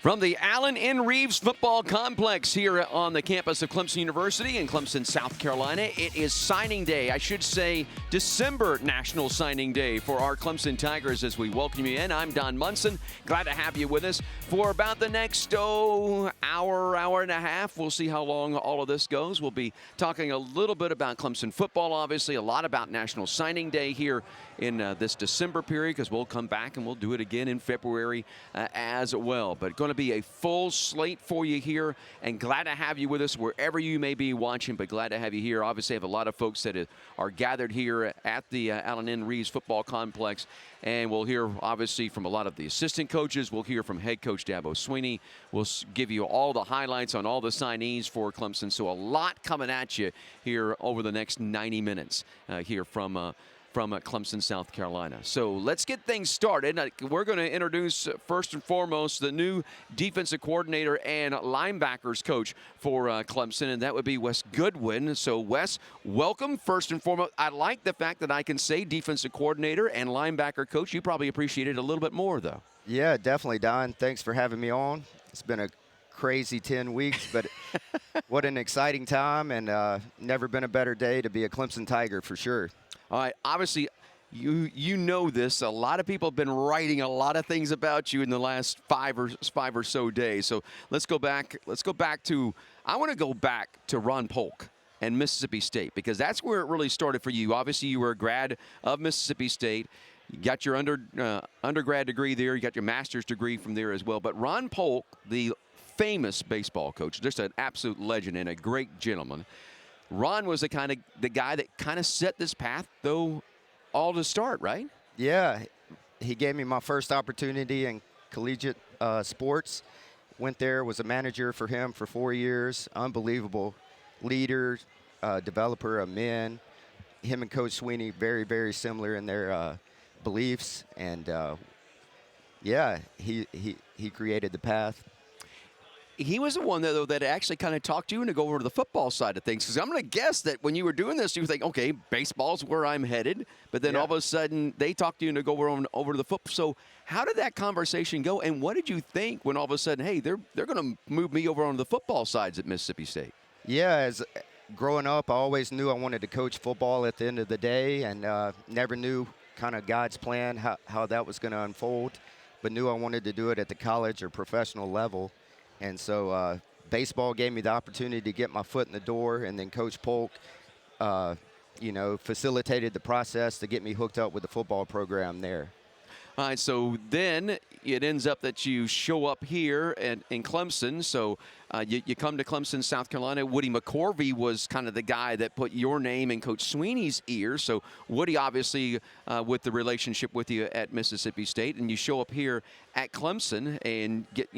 From the Allen N. Reeves Football Complex here on the campus of Clemson University in Clemson, South Carolina, it is signing day. I should say December National Signing Day for our Clemson Tigers as we welcome you in. I'm Don Munson. Glad to have you with us for about the next, hour and a half. We'll see how long all of this goes. We'll be talking a little bit about Clemson football, obviously, a lot about National Signing Day here in this December period, because we'll come back and we'll do it again in February as well. But going to be a full slate for you here, and glad to have you with us wherever you may be watching, but glad to have you here. Obviously, I have a lot of folks that are gathered here at the Allen N. Reeves Football Complex, and we'll hear, obviously, from a lot of the assistant coaches. We'll hear from head coach Sweeney. We'll give you all the highlights on all the signees for Clemson, so a lot coming at you here over the next 90 minutes here from Clemson, South Carolina. So let's get things started. We're going to introduce, first and foremost, the new defensive coordinator and linebackers coach for Clemson, and that would be Wes Goodwin. So, Wes, welcome, first and foremost. I like the fact that I can say defensive coordinator and linebacker coach. You probably appreciate it a little bit more, though. Yeah, definitely, Don. Thanks for having me on. It's been a crazy 10 weeks, but what an exciting time, and never been a better day to be a Clemson Tiger for sure. All right, obviously, you know this. A lot of people have been writing a lot of things about you in the last five or so days. So let's go back. I want to go back to Ron Polk and Mississippi State, because that's where it really started for you. Obviously, you were a grad of Mississippi State. You got your undergrad degree there. You got your master's degree from there as well. But Ron Polk, the famous baseball coach, just an absolute legend and a great gentleman. Ron was the guy that kind of set this path, though, all to start, right? Yeah, he gave me my first opportunity in collegiate sports. Went there, was a manager for him for 4 years. Unbelievable leader, developer of men. Him and Coach Sweeney, very, very similar in their beliefs. And, yeah, he created the path. He was the one, though, that actually kind of talked you into go over to the football side of things. Because I'm going to guess that when you were doing this, you think, okay, baseball's where I'm headed. But then all of a sudden, they talked you into go over to the football. So how did that conversation go? And what did you think when all of a sudden, hey, they're going to move me over on the football sides at Mississippi State? Yeah, as growing up, I always knew I wanted to coach football at the end of the day, and never knew kind of God's plan, how that was going to unfold, but knew I wanted to do it at the college or professional level. And so baseball gave me the opportunity to get my foot in the door, and then Coach Polk, facilitated the process to get me hooked up with the football program there. All right, so then it ends up that you show up here in Clemson. So you come to Clemson, South Carolina. Woody McCorvey was kind of the guy that put your name in Coach Sweeney's ear. So Woody, obviously, with the relationship with you at Mississippi State, and you show up here at Clemson and get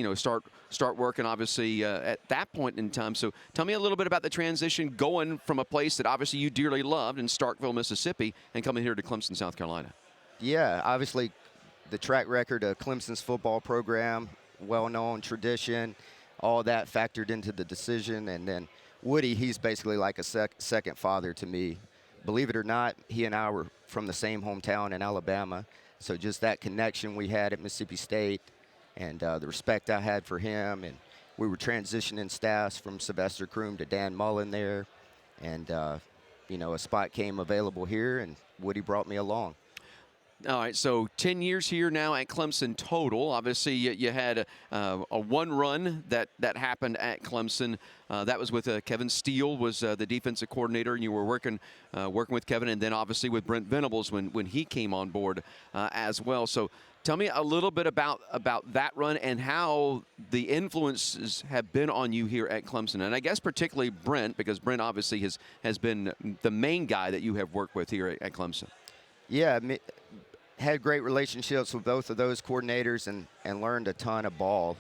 start working, obviously, at that point in time. So tell me a little bit about the transition going from a place that obviously you dearly loved in Starkville, Mississippi, and coming here to Clemson, South Carolina. Yeah, obviously, the track record of Clemson's football program, well-known tradition, all that factored into the decision. And then Woody, he's basically like a second father to me. Believe it or not, he and I were from the same hometown in Alabama. So just that connection we had at Mississippi State, and the respect I had for him. And we were transitioning staffs from Sylvester Croom to Dan Mullen there. And, a spot came available here, and Woody brought me along. All right, so 10 years here now at Clemson total. Obviously, you had a one run that happened at Clemson. That was with Kevin Steele was the defensive coordinator, and you were working with Kevin, and then obviously with Brent Venables when he came on board as well. So tell me a little bit about that run and how the influences have been on you here at Clemson. And I guess particularly Brent, because Brent obviously has been the main guy that you have worked with here at Clemson. Yeah, had great relationships with both of those coordinators and learned a ton of ball.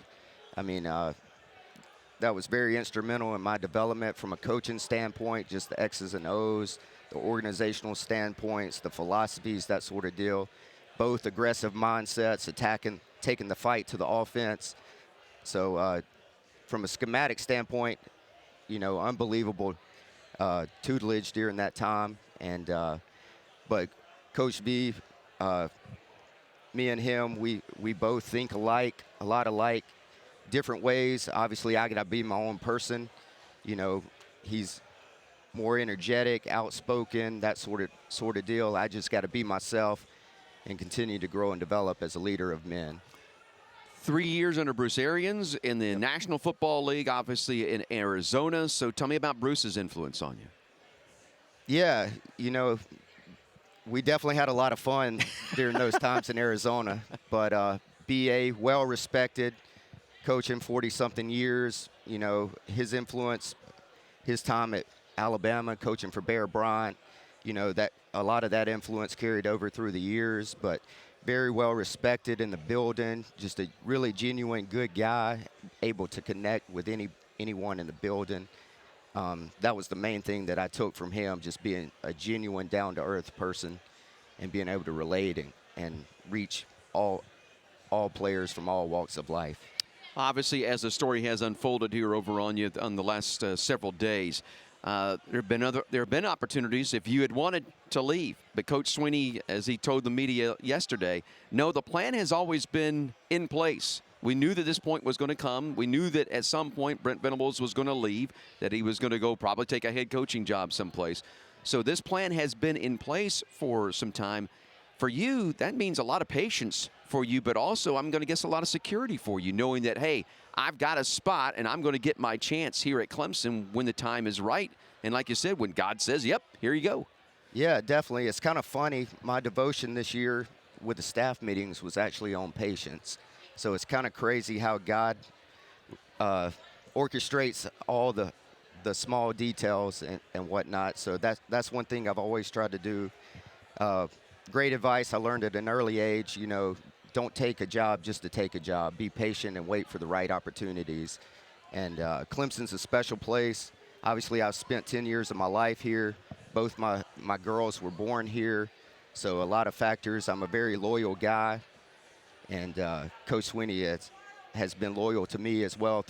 I mean, that was very instrumental in my development from a coaching standpoint, just the X's and O's, the organizational standpoints, the philosophies, that sort of deal. Both aggressive mindsets, taking the fight to the offense. So from a schematic standpoint, unbelievable tutelage during that time. And but Coach V, me and him, we both think alike, a lot alike, different ways. Obviously, I got to be my own person. You know, he's more energetic, outspoken, that sort of deal. I just got to be myself and continue to grow and develop as a leader of men. 3 years under Bruce Arians in the National Football League, obviously in Arizona. So tell me about Bruce's influence on you. Yeah, you know, we definitely had a lot of fun during those times in Arizona. But BA, well-respected, coaching 40-something years. You know, his influence, his time at Alabama, coaching for Bear Bryant, you know, that a lot of that influence carried over through the years. But very well respected in the building, just a really genuine good guy, able to connect with anyone in the building. That was the main thing that I took from him, just being a genuine down-to-earth person and being able to relate and reach all players from all walks of life. Obviously, as the story has unfolded here over on you on the last several days, there have been opportunities if you had wanted to leave. But Coach Sweeney, as he told the media yesterday, no, the plan has always been in place. We knew that this point was going to come. We knew that at some point Brent Venables was going to leave, that he was going to go probably take a head coaching job someplace. So this plan has been in place for some time. For you, that means a lot of patience for you, but also I'm going to guess a lot of security for you, knowing that, hey, I've got a spot and I'm going to get my chance here at Clemson when the time is right. And like you said, when God says, yep, here you go. Yeah, definitely. It's kind of funny. My devotion this year with the staff meetings was actually on patience. So it's kind of crazy how God orchestrates all the small details and whatnot. So that's one thing I've always tried to do. Great advice I learned at an early age. You know, don't take a job just to take a job. Be patient and wait for the right opportunities. And Clemson's a special place. Obviously, I've spent 10 years of my life here. Both my girls were born here. So a lot of factors. I'm a very loyal guy. And Coach Sweeney has been loyal to me as well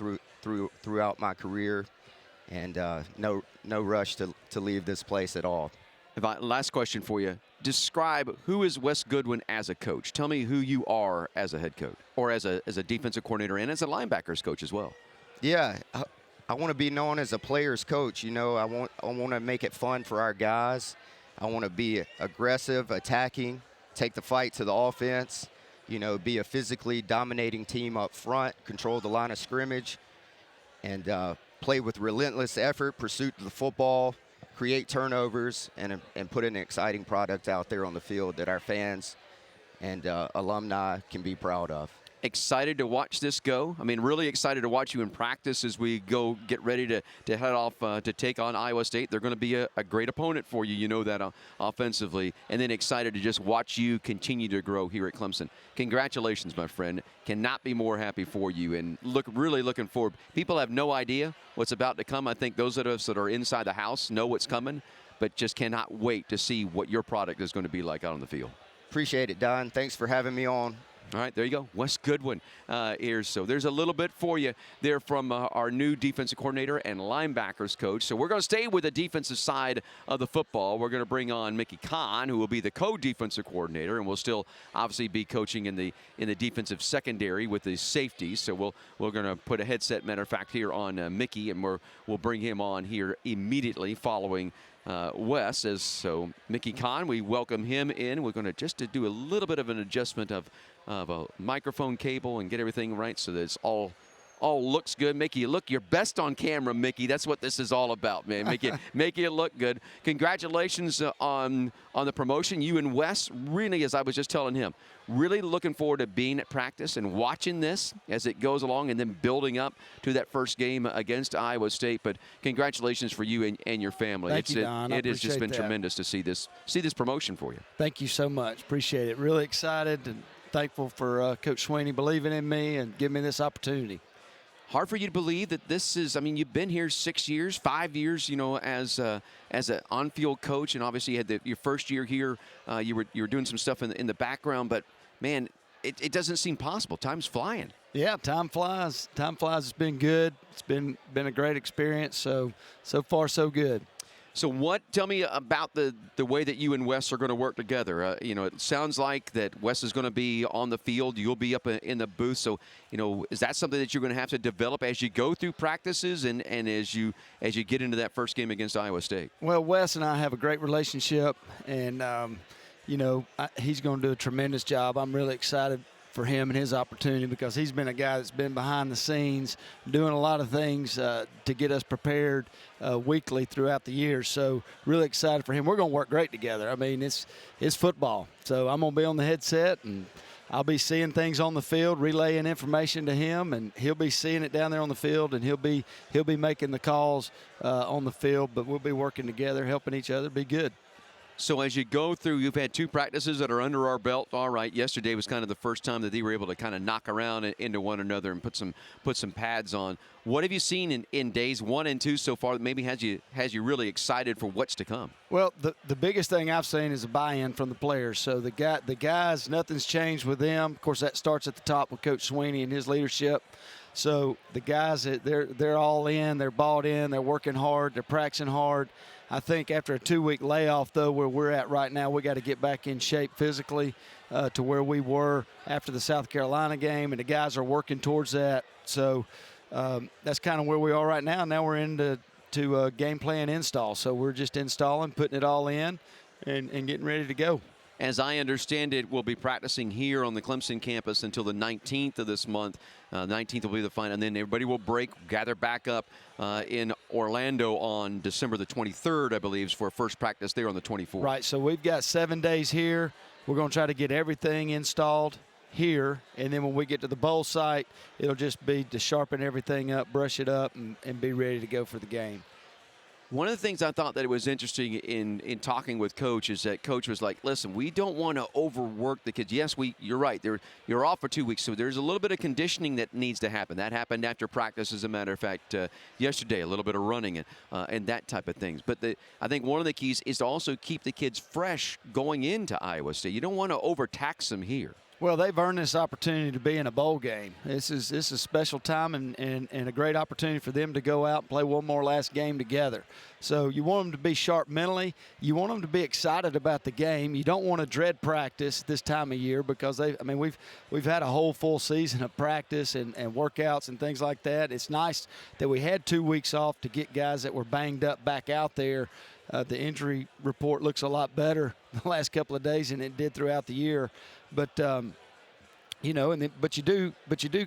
throughout my career. And no rush to leave this place at all. Last question for you. Describe who is Wes Goodwin as a coach. Tell me who you are as a head coach or as a defensive coordinator and as a linebackers coach as well. Yeah, I want to be known as a player's coach. You know, I want to make it fun for our guys. I want to be aggressive, attacking, take the fight to the offense, you know, be a physically dominating team up front, control the line of scrimmage, and play with relentless effort, pursuit of the football, create turnovers, and put an exciting product out there on the field that our fans and alumni can be proud of. Excited to watch this go. I mean, really excited to watch you in practice as we go get ready to head off to take on Iowa State. They're going to be a great opponent for you. You know that offensively. And then excited to just watch you continue to grow here at Clemson. Congratulations, my friend. Cannot be more happy for you and really looking forward. People have no idea what's about to come. I think those of us that are inside the house know what's coming, but just cannot wait to see what your product is going to be like out on the field. Appreciate it, Don. Thanks for having me on. All right, there you go. Wes Goodwin here. So there's a little bit for you there from our new defensive coordinator and linebackers coach. So we're going to stay with the defensive side of the football. We're going to bring on Mickey Kahn, who will be the co-defensive coordinator, and will still obviously be coaching in the defensive secondary with the safeties. So we're going to put a headset, matter of fact, here on Mickey, and we'll bring him on here immediately following Wes. So Mickey Kahn, we welcome him in. We're going to just do a little bit of an adjustment of a microphone cable and get everything right so that it's all looks good. Mickey, you look your best on camera, Mickey. That's what this is all about, man. Make it look good. Congratulations on the promotion. You and Wes, really, as I was just telling him, really looking forward to being at practice and watching this as it goes along and then building up to that first game against Iowa State. But congratulations for you and your family. Thank you, Don. It has just been tremendous to see this promotion for you. Thank you so much. Appreciate it. Really excited and thankful for Coach Sweeney believing in me and giving me this opportunity. Hard for you to believe that this is, I mean, you've been here 6 years, 5 years, you know, as an on-field coach, and obviously you had your first year here. You were doing some stuff in the background, but, man, it doesn't seem possible. Time's flying. Yeah, time flies. Time flies. It's been good. It's been a great experience. So far, so good. Tell me about the way that you and Wes are going to work together. It sounds like that Wes is going to be on the field. You'll be up in the booth. So, is that something that you're going to have to develop as you go through practices and as you get into that first game against Iowa State? Well, Wes and I have a great relationship, and, he's going to do a tremendous job. I'm really excited for him and his opportunity because he's been a guy that's been behind the scenes doing a lot of things to get us prepared weekly throughout the year. So really excited for him. We're going to work great together. I mean, it's football. So I'm going to be on the headset, and I'll be seeing things on the field, relaying information to him, and he'll be seeing it down there on the field, and he'll be making the calls on the field. But we'll be working together, helping each other be good. So as you go through, you've had 2 practices that are under our belt. All right, yesterday was kind of the first time that they were able to kind of knock around into one another and put some pads on. What have you seen in days 1 and 2 so far that maybe has you really excited for what's to come? Well, the biggest thing I've seen is a buy-in from the players. So the guys, nothing's changed with them. Of course, that starts at the top with Coach Sweeney and his leadership. So the guys, they're all in, they're bought in, they're working hard, they're practicing hard. I think after a 2-week layoff, though, where we're at right now, we got to get back in shape physically to where we were after the South Carolina game, and the guys are working towards that. So that's kind of where we are right now. Now we're into game plan install. So we're just installing, putting it all in, and getting ready to go. As I understand it, we'll be practicing here on the Clemson campus until the 19th of this month. 19th will be the final, and then everybody will gather back up in Orlando on December the 23rd, I believe, for first practice there on the 24th. Right, so we've got 7 days here. We're going to try to get everything installed here, and then when we get to the bowl site, it'll just be to sharpen everything up, brush it up, and be ready to go for the game. One of the things I thought that it was interesting in talking with Coach is that Coach was like, listen, we don't want to overwork the kids. Yes, you're right. You're off for 2 weeks, so there's a little bit of conditioning that needs to happen. That happened after practice, as a matter of fact, yesterday, a little bit of running and that type of things. But I think one of the keys is to also keep the kids fresh going into Iowa State. You don't want to overtax them here. Well, they've earned this opportunity to be in a bowl game. This is a special time and a great opportunity for them to go out and play one more last game together. So you want them to be sharp mentally. You want them to be excited about the game. You don't want to dread practice this time of year because we've had a whole full season of practice and workouts and things like that. It's nice that we had 2 weeks off to get guys that were banged up back out there. The injury report looks a lot better the last couple of days than it did throughout the year. But but you do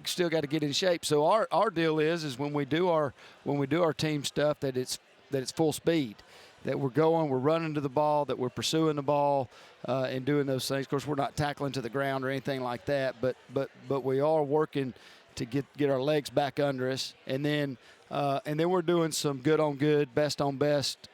still got to get in shape. So our deal is when we do our team stuff that it's full speed, that we're running to the ball, that we're pursuing the ball, and doing those things. Of course, we're not tackling to the ground or anything like that, but we are working to get our legs back under us, and then we're doing some good on good, best on best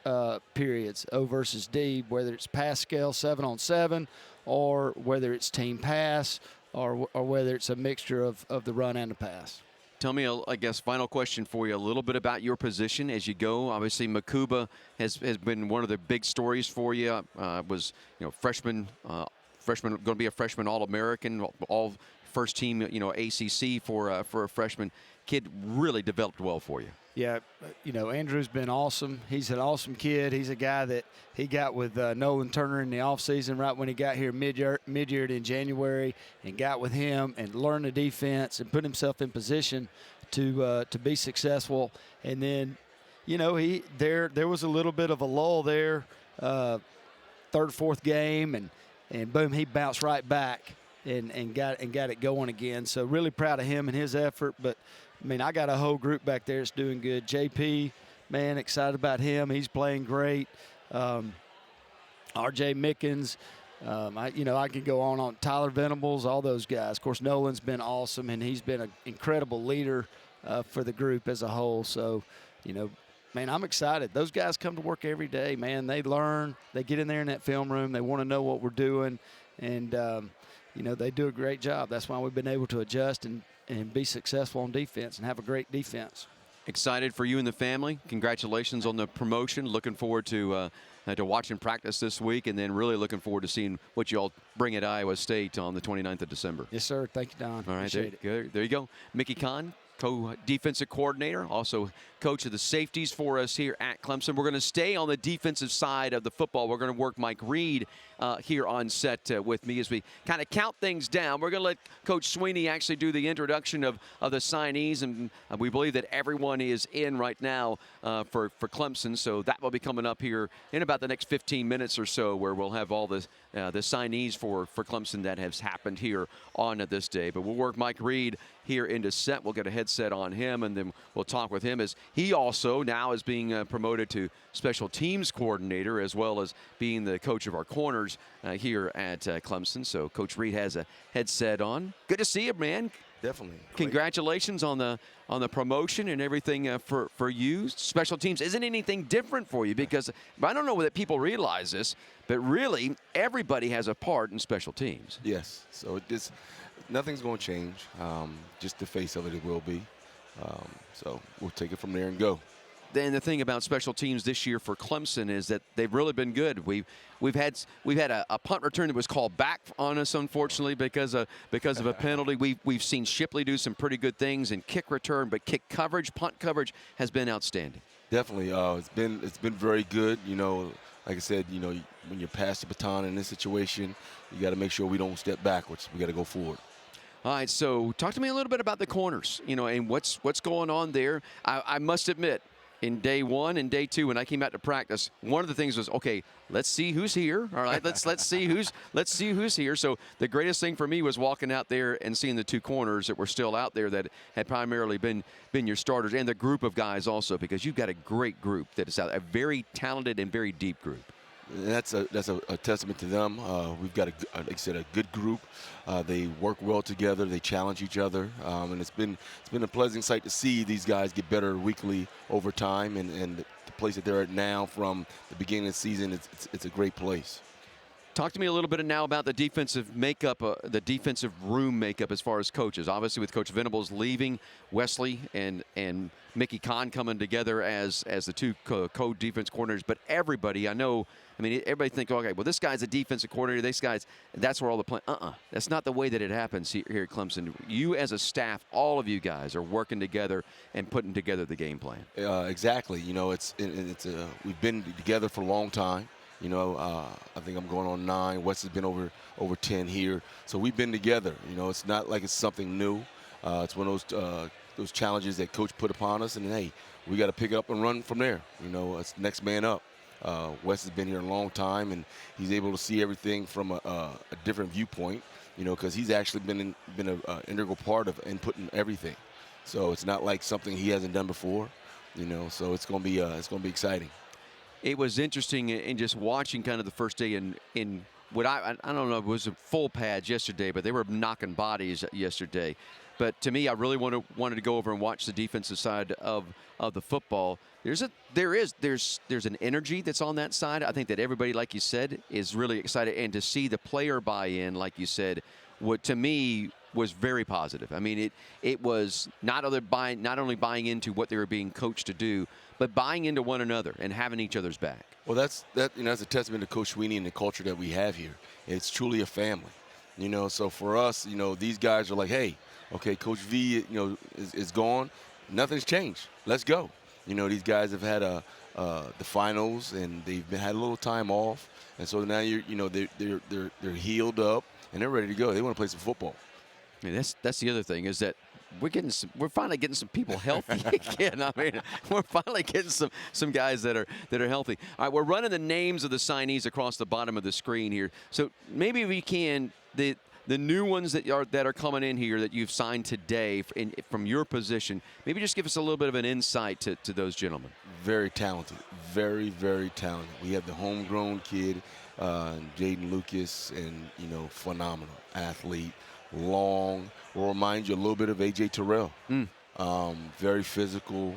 periods, O versus D, whether it's pass scale 7-on-7, or whether it's team pass, or whether it's a mixture of the run and the pass. Tell me, I guess, final question for you, a little bit about your position as you go. Obviously, Makuba has been one of the big stories for you. Was freshman going to be a freshman All-American, all first team ACC for a freshman. Kid really developed well for you. Yeah, Andrew's been awesome. He's an awesome kid. He's a guy that he got with Nolan Turner in the offseason right when he got here mid-year in January, and got with him and learned the defense and put himself in position to be successful. And then, there was a little bit of a lull there, third, fourth game, and boom, he bounced right back and got it going again. So really proud of him and his effort. But I got a whole group back there that's doing good. JP, man, excited about him. He's playing great. RJ Mickens, I could go on Tyler Venables, all those guys. Of course, Nolan's been awesome, and he's been an incredible leader for the group as a whole. So, I'm excited. Those guys come to work every day, man. They learn. They get in there in that film room. They want to know what we're doing, and they do a great job. That's why we've been able to adjust and be successful on defense and have a great defense. Excited for you and the family. Congratulations on the promotion. Looking forward to watching practice this week, and then really looking forward to seeing what you all bring at Iowa State on the 29th of December. Yes, sir. Thank you, Don. All right, Appreciate it. There you go. Mickey Kahn, co-defensive coordinator, also coach of the safeties for us here at Clemson. We're going to stay on the defensive side of the football. We're going to work Mike Reed here on set with me as we kind of count things down. We're going to let Coach Sweeney actually do the introduction of the signees, and we believe that everyone is in right now for Clemson, so that will be coming up here in about the next 15 minutes or so, where we'll have all the signees for Clemson that has happened here on this day. But we'll work Mike Reed here into set. We'll get a headset on him, and then we'll talk with him as he also now is being promoted to special teams coordinator, as well as being the coach of our corners here at Clemson. So Coach Reed has a headset on. Good to see you, man. Definitely. Congratulations on the promotion and everything for you. Special teams isn't anything different for you, because I don't know that people realize this, but really everybody has a part in special teams. Yes. So nothing's going to change. Just the face of it will be. So we'll take it from there and go. Then the thing about special teams this year for Clemson is that they've really been good. We've had a punt return that was called back on us, unfortunately, because of a penalty. We've seen Shipley do some pretty good things in kick return, but kick coverage, punt coverage has been outstanding. Definitely, it's been very good. You know, like I said, you know, when you're past the baton in this situation, you got to make sure we don't step backwards. We got to go forward. All right, so talk to me a little bit about the corners, you know, and what's going on there. I must admit, in day one and day two, when I came out to practice, one of the things was, okay, let's see who's here. All right, let's see who's here. So the greatest thing for me was walking out there and seeing the two corners that were still out there that had primarily been your starters, and the group of guys also, because you've got a great group that is out, a very talented and very deep group. That's a testament to them. We've got like I said, a good group. They work well together. They challenge each other, and it's been a pleasant sight to see these guys get better weekly over time. And the place that they're at now, from the beginning of the season, it's a great place. Talk to me a little bit now about the defensive makeup, the defensive room makeup as far as coaches. Obviously, with Coach Venables leaving, Wesley and Mickey Kahn coming together as the two co-defense coordinators. But everybody, everybody think, okay, well, this guy's a defensive coordinator. This guy's, that's where all the play. That's not the way that it happens here at Clemson. You as a staff, all of you guys are working together and putting together the game plan. Exactly. You know, we've been together for a long time. You know, I think I'm going on 9. Wes has been over 10 here. So we've been together. You know, it's not like it's something new. It's one of those challenges that Coach put upon us. And, hey, we got to pick it up and run from there. You know, it's next man up. Wes has been here a long time, and he's able to see everything from a different viewpoint, you know, because he's actually been an integral part of inputting everything. So it's not like something he hasn't done before, you know. So it's going to be exciting. It was interesting in just watching kind of the first day in what I don't know, it was full pads yesterday, but they were knocking bodies yesterday. But to me, I really wanted to go over and watch the defensive side of the football. There's an energy that's on that side. I think that everybody, like you said, is really excited, and to see the player buy in, like you said, what to me was very positive. I mean, it was not only buying into what they were being coached to do, but buying into one another and having each other's back. Well, that's a testament to Coach Sweeney and the culture that we have here. It's truly a family, you know. So for us, you know, these guys are like, hey, okay, Coach V, you know, is gone. Nothing's changed. Let's go. You know, these guys have had the finals, and they've had a little time off, and so now they're healed up and they're ready to go. They want to play some football. I mean, that's the other thing, is that we're finally getting some people healthy again. I mean, we're finally getting some guys that are healthy. All right, we're running the names of the signees across the bottom of the screen here. So maybe we can the new ones that are coming in here that you've signed today from your position. Maybe just give us a little bit of an insight to those gentlemen. Very talented, very, very talented. We have the homegrown kid, Jayden Lucas, and, you know, phenomenal athlete, long. Will remind you a little bit of A.J. Terrell. Very physical,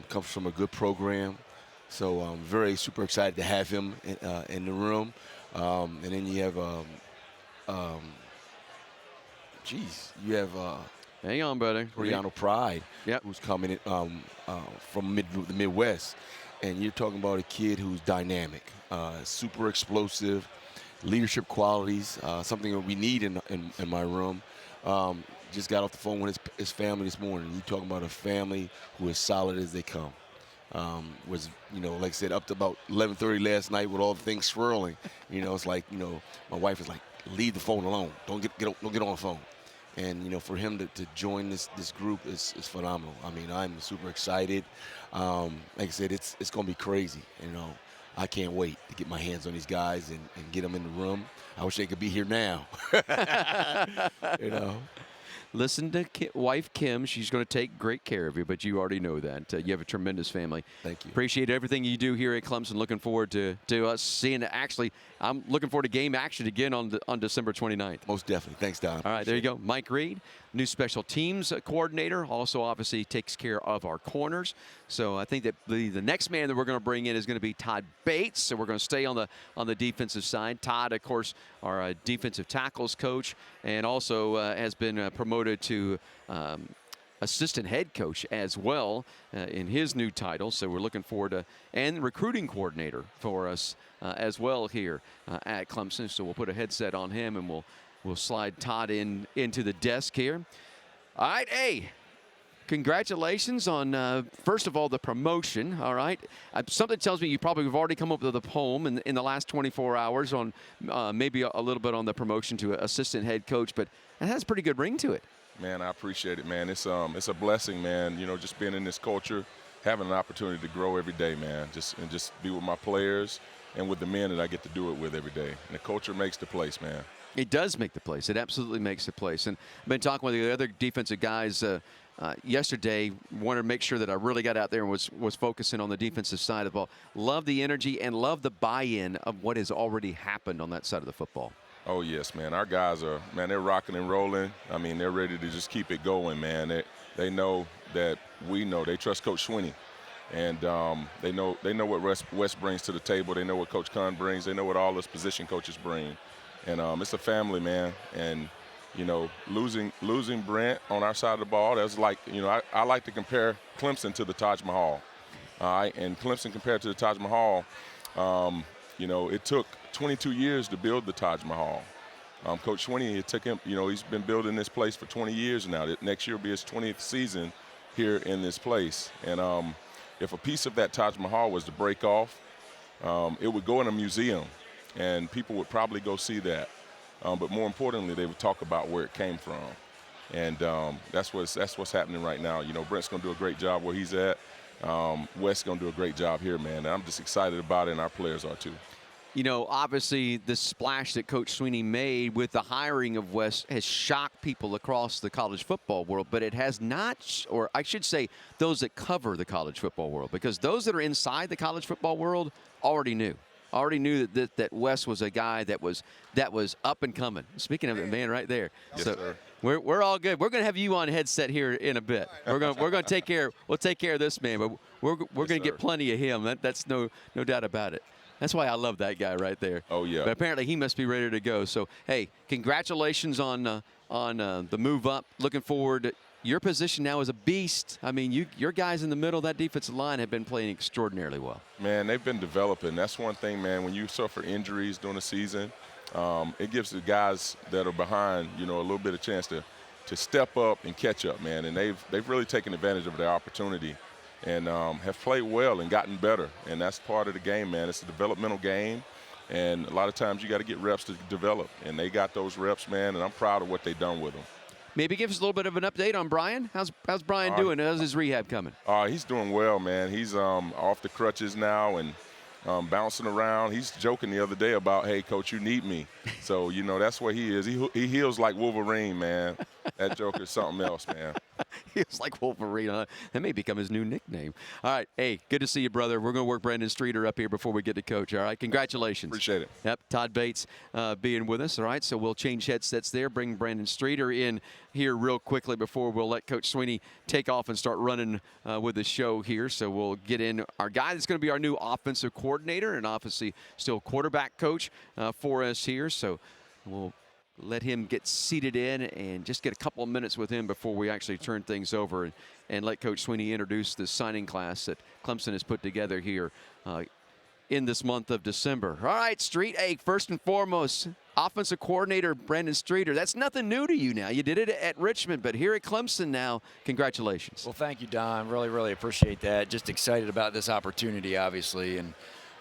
comes from a good program. So I'm very super excited to have him in the room. And then you have hang on, buddy. Brianna Pride, yep, who's coming in from the Midwest. And you're talking about a kid who's dynamic, super explosive, leadership qualities, something that we need in my room. Just got off the phone with his family this morning. You talking about a family who is solid as they come. Was, like I said, up to about 11:30 last night with all the things swirling. It's like, my wife is like, leave the phone alone. Don't get on the phone. And, for him to join this group is phenomenal. I mean, I'm super excited. Like I said, it's going to be crazy. I can't wait to get my hands on these guys and get them in the room. I wish they could be here now. Listen to wife Kim. She's going to take great care of you, but you already know that. You have a tremendous family. Thank you. Appreciate everything you do here at Clemson. Looking forward to us seeing it. Actually, I'm looking forward to game action again on December 29th. Most definitely. Thanks, Don. All right, there you go. Mike Reed, new special teams coordinator, also obviously takes care of our corners. So I think that the next man that we're going to bring in is going to be Todd Bates. So we're going to stay on the defensive side. Todd, of course, our defensive tackles coach, and also has been promoted to assistant head coach as well in his new title. So we're looking forward to, and recruiting coordinator for us as well here at Clemson. So we'll put a headset on him and we'll slide Todd into the desk here. All right, hey, congratulations on, first of all, the promotion, all right? Something tells me you probably have already come up with a poem in the last 24 hours on maybe a little bit on the promotion to assistant head coach, but it has a pretty good ring to it. Man, I appreciate it, man. It's a blessing, man, just being in this culture, having an opportunity to grow every day, man, just be with my players and with the men that I get to do it with every day. And the culture makes the place, man. It does make the place. It absolutely makes the place. And I've been talking with the other defensive guys yesterday, wanted to make sure that I really got out there and was focusing on the defensive side of the ball. Love the energy and love the buy-in of what has already happened on that side of the football. Oh, yes, man. Our guys are, man, they're rocking and rolling. I mean, they're ready to just keep it going, man. They know that we know. They trust Coach Sweeney. And they know what Wes brings to the table. They know what Coach Kahn brings. They know what all those position coaches bring. And it's a family, man. And, losing Brent on our side of the ball, that's like, I like to compare Clemson to the Taj Mahal. All right? And Clemson compared to the Taj Mahal, it took 22 years to build the Taj Mahal. Coach Sweeney, it took him, he's been building this place for 20 years now. Next year will be his 20th season here in this place. And if a piece of that Taj Mahal was to break off, it would go in a museum, and people would probably go see that. But more importantly, they would talk about where it came from. And that's what's happening right now. Brent's going to do a great job where he's at. Wes going to do a great job here, man. And I'm just excited about it, and our players are too. Obviously the splash that Coach Sweeney made with the hiring of Wes has shocked people across the college football world, but it has not, or I should say those that cover the college football world, because those that are inside the college football world already knew that Wes was a guy that was up and coming. Speaking of it, man, right there. Yes, so sir. We're all good. We're going to have you on headset here in a bit. We're going to take care of this man, but we're going to get plenty of him. That's no doubt about it. That's why I love that guy right there. Oh, yeah. But apparently he must be ready to go. So, hey, congratulations on the move up. Looking forward. Your position now is a beast. I mean, your guys in the middle of that defensive line have been playing extraordinarily well. Man, they've been developing. That's one thing, man. When you suffer injuries during the season, it gives the guys that are behind, a little bit of chance to step up and catch up, man. And they've really taken advantage of their opportunity and have played well and gotten better. And that's part of the game, man. It's a developmental game. And a lot of times you got to get reps to develop. And they got those reps, man, and I'm proud of what they've done with them. Maybe give us a little bit of an update on Brian. How's Brian doing? How's his rehab coming? He's doing well, man. He's off the crutches now and bouncing around. He's joking the other day about, hey, Coach, you need me. So, that's where he is. He heals like Wolverine, man. That joker's something else, man. He was like Wolverine. Huh? That may become his new nickname. All right. Hey, good to see you, brother. We're going to work Brandon Streeter up here before we get to coach. All right. Congratulations. Appreciate it. Yep. Todd Bates being with us. All right. So we'll change headsets there. Bring Brandon Streeter in here real quickly before we'll let Coach Sweeney take off and start running with the show here. So we'll get in our guy that's going to be our new offensive coordinator and obviously still quarterback coach for us here. So we'll let him get seated in and just get a couple of minutes with him before we actually turn things over and let Coach Sweeney introduce the signing class that Clemson has put together here in this month of December. All right, Street Egg, first and foremost, offensive coordinator Brandon Streeter. That's nothing new to you now. You did it at Richmond, but here at Clemson now, congratulations. Well, thank you, Don. Really, really appreciate that. Just excited about this opportunity, obviously, and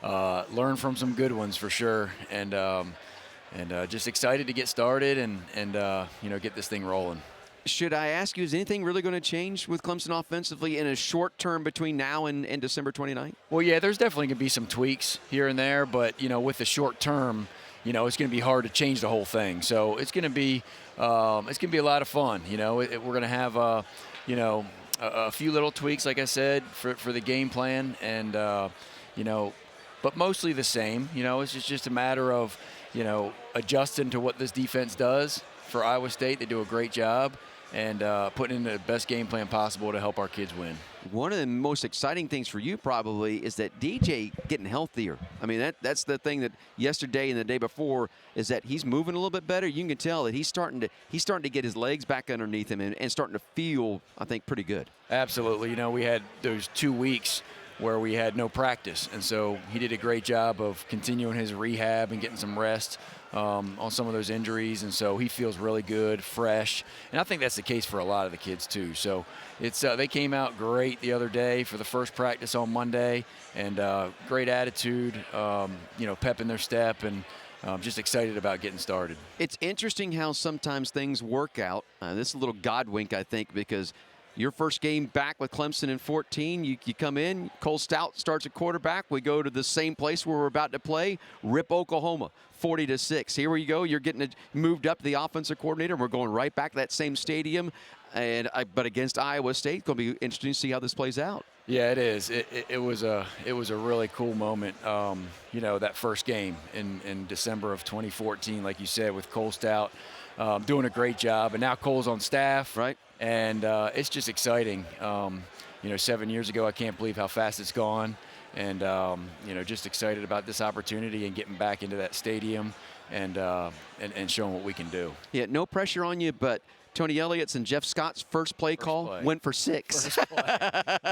learn from some good ones for sure. And just excited to get started and get this thing rolling. Should I ask you, is anything really going to change with Clemson offensively in a short term between now and December 29th? Well, yeah, there's definitely going to be some tweaks here and there, but, with the short term, it's going to be hard to change the whole thing. So it's going to be a lot of fun. We're going to have, a few little tweaks, like I said, for the game plan and, but mostly the same. It's just a matter of, adjusting to what this defense does for Iowa State. They do a great job. And putting in the best game plan possible to help our kids win. One of the most exciting things for you probably is that DJ getting healthier. I mean, that's the thing that yesterday and the day before is that he's moving a little bit better. You can tell that he's starting to get his legs back underneath him and starting to feel, I think, pretty good. Absolutely. We had those 2 weeks where we had no practice, and so he did a great job of continuing his rehab and getting some rest on some of those injuries, and so he feels really good, fresh, and I think that's the case for a lot of the kids too. So it's they came out great the other day for the first practice on Monday, and great attitude, pep in their step, and just excited about getting started. It's interesting how sometimes things work out. This is a little God wink, I think, because your first game back with Clemson in 14, you come in, Cole Stout starts at quarterback. We go to the same place where we're about to play, rip Oklahoma, 40-6. Here we go. You're getting moved up to the offensive coordinator. We're going right back to that same stadium, but against Iowa State. It's going to be interesting to see how this plays out. Yeah, it is. It was a really cool moment. That first game in December of 2014, like you said, with Cole Stout doing a great job, and now Cole's on staff, right? And it's just exciting. 7 years ago, I can't believe how fast it's gone. And, just excited about this opportunity and getting back into that stadium and showing what we can do. Yeah, no pressure on you, but Tony Elliott's and Jeff Scott's first play went for 6. First play.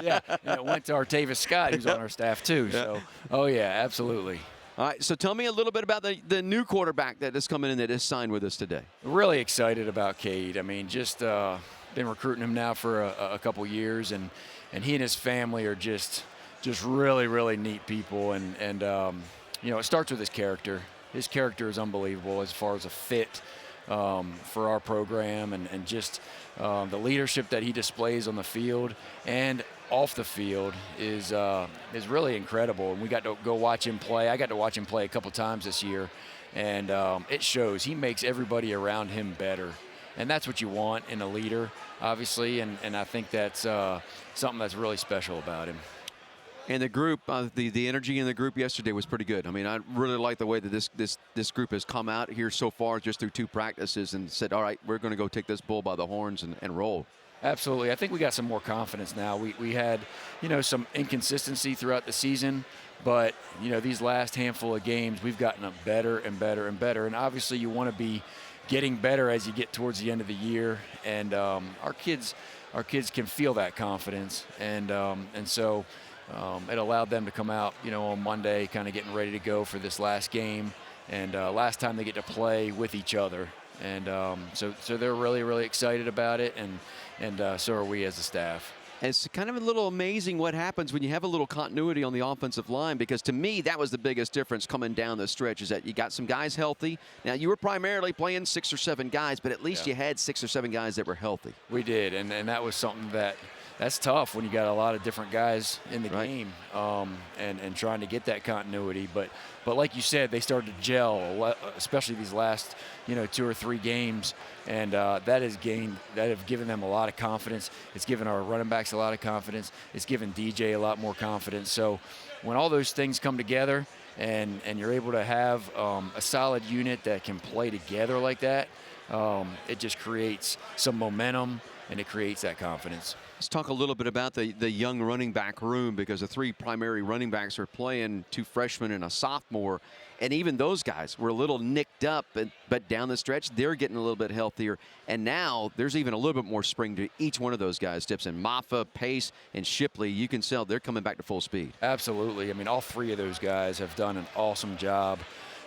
Yeah, and it went to Artavis Scott, who's on our staff too. Yeah. So, oh, yeah, absolutely. All right, so tell me a little bit about the new quarterback that is coming in that is signed with us today. Really excited about Cade. I mean, just been recruiting him now for a couple years, and he and his family are just really, really neat people. And it starts with his character. His character is unbelievable as far as a fit for our program, and just the leadership that he displays on the field and off the field is really incredible. And we got to go watch him play. I got to watch him play a couple times this year, and it shows. He makes everybody around him better. And that's what you want in a leader, obviously, and I think that's something that's really special about him. And the group, the energy in the group yesterday was pretty good. I mean, I really like the way that this group has come out here so far just through 2 practices and said, all right, we're going to go take this bull by the horns and roll. Absolutely. I think we got some more confidence now. We had, some inconsistency throughout the season, but, these last handful of games, we've gotten better and better and better. And obviously you want to be getting better as you get towards the end of the year, and our kids can feel that confidence, and so it allowed them to come out, on Monday, kind of getting ready to go for this last game, and last time they get to play with each other, and so they're really, really excited about it, and so are we as a staff. It's kind of a little amazing what happens when you have a little continuity on the offensive line, because to me that was the biggest difference coming down the stretch, is that you got some guys healthy. Now, you were primarily playing 6 or 7 guys, but at least you had 6 or 7 guys that were healthy. We did, and that was something that's tough when you got a lot of different guys in the game, and trying to get that continuity. But like you said, they started to gel, especially these last 2 or 3 games, and that have given them a lot of confidence. It's given our running backs a lot of confidence. It's given DJ a lot more confidence. So when all those things come together, and you're able to have a solid unit that can play together like that, it just creates some momentum, and it creates that confidence. Let's talk a little bit about the young running back room, because the 3 primary running backs are playing, 2 freshmen and a sophomore. And even those guys were a little nicked up, but down the stretch, they're getting a little bit healthier. And now there's even a little bit more spring to each one of those guys. Tipson, Maffa, Pace, and Shipley, you can tell they're coming back to full speed. Absolutely. I mean, all 3 of those guys have done an awesome job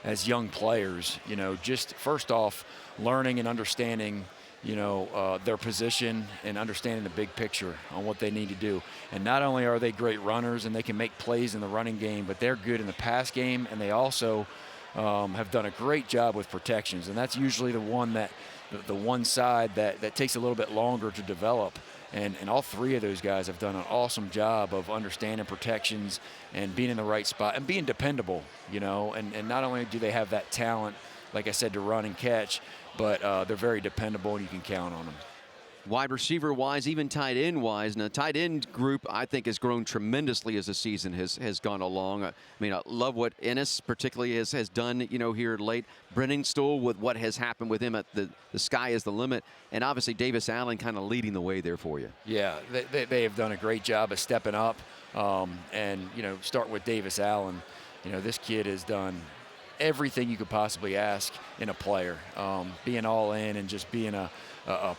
as young players. You know, just first off, learning and understanding, you know, their position and understanding the big picture on what they need to do. And not only are they great runners and they can make plays in the running game, but they're good in the pass game, and they also have done a great job with protections. And that's usually the one side that takes a little bit longer to develop. And all 3 of those guys have done an awesome job of understanding protections and being in the right spot and being dependable, you know. And not only do they have that talent, like I said, to run and catch, but they're very dependable, and you can count on them. Wide receiver-wise, even tight end-wise. Now, tight end group, I think, has grown tremendously as the season has gone along. I mean, I love what Ennis particularly has done, you know, here late. Brennan Stoll with what has happened with him at the sky is the limit. And obviously, Davis Allen kind of leading the way there for you. Yeah, they have done a great job of stepping up. And, you know, starting with Davis Allen, you know, this kid has done everything you could possibly ask in a player, being all in and just being a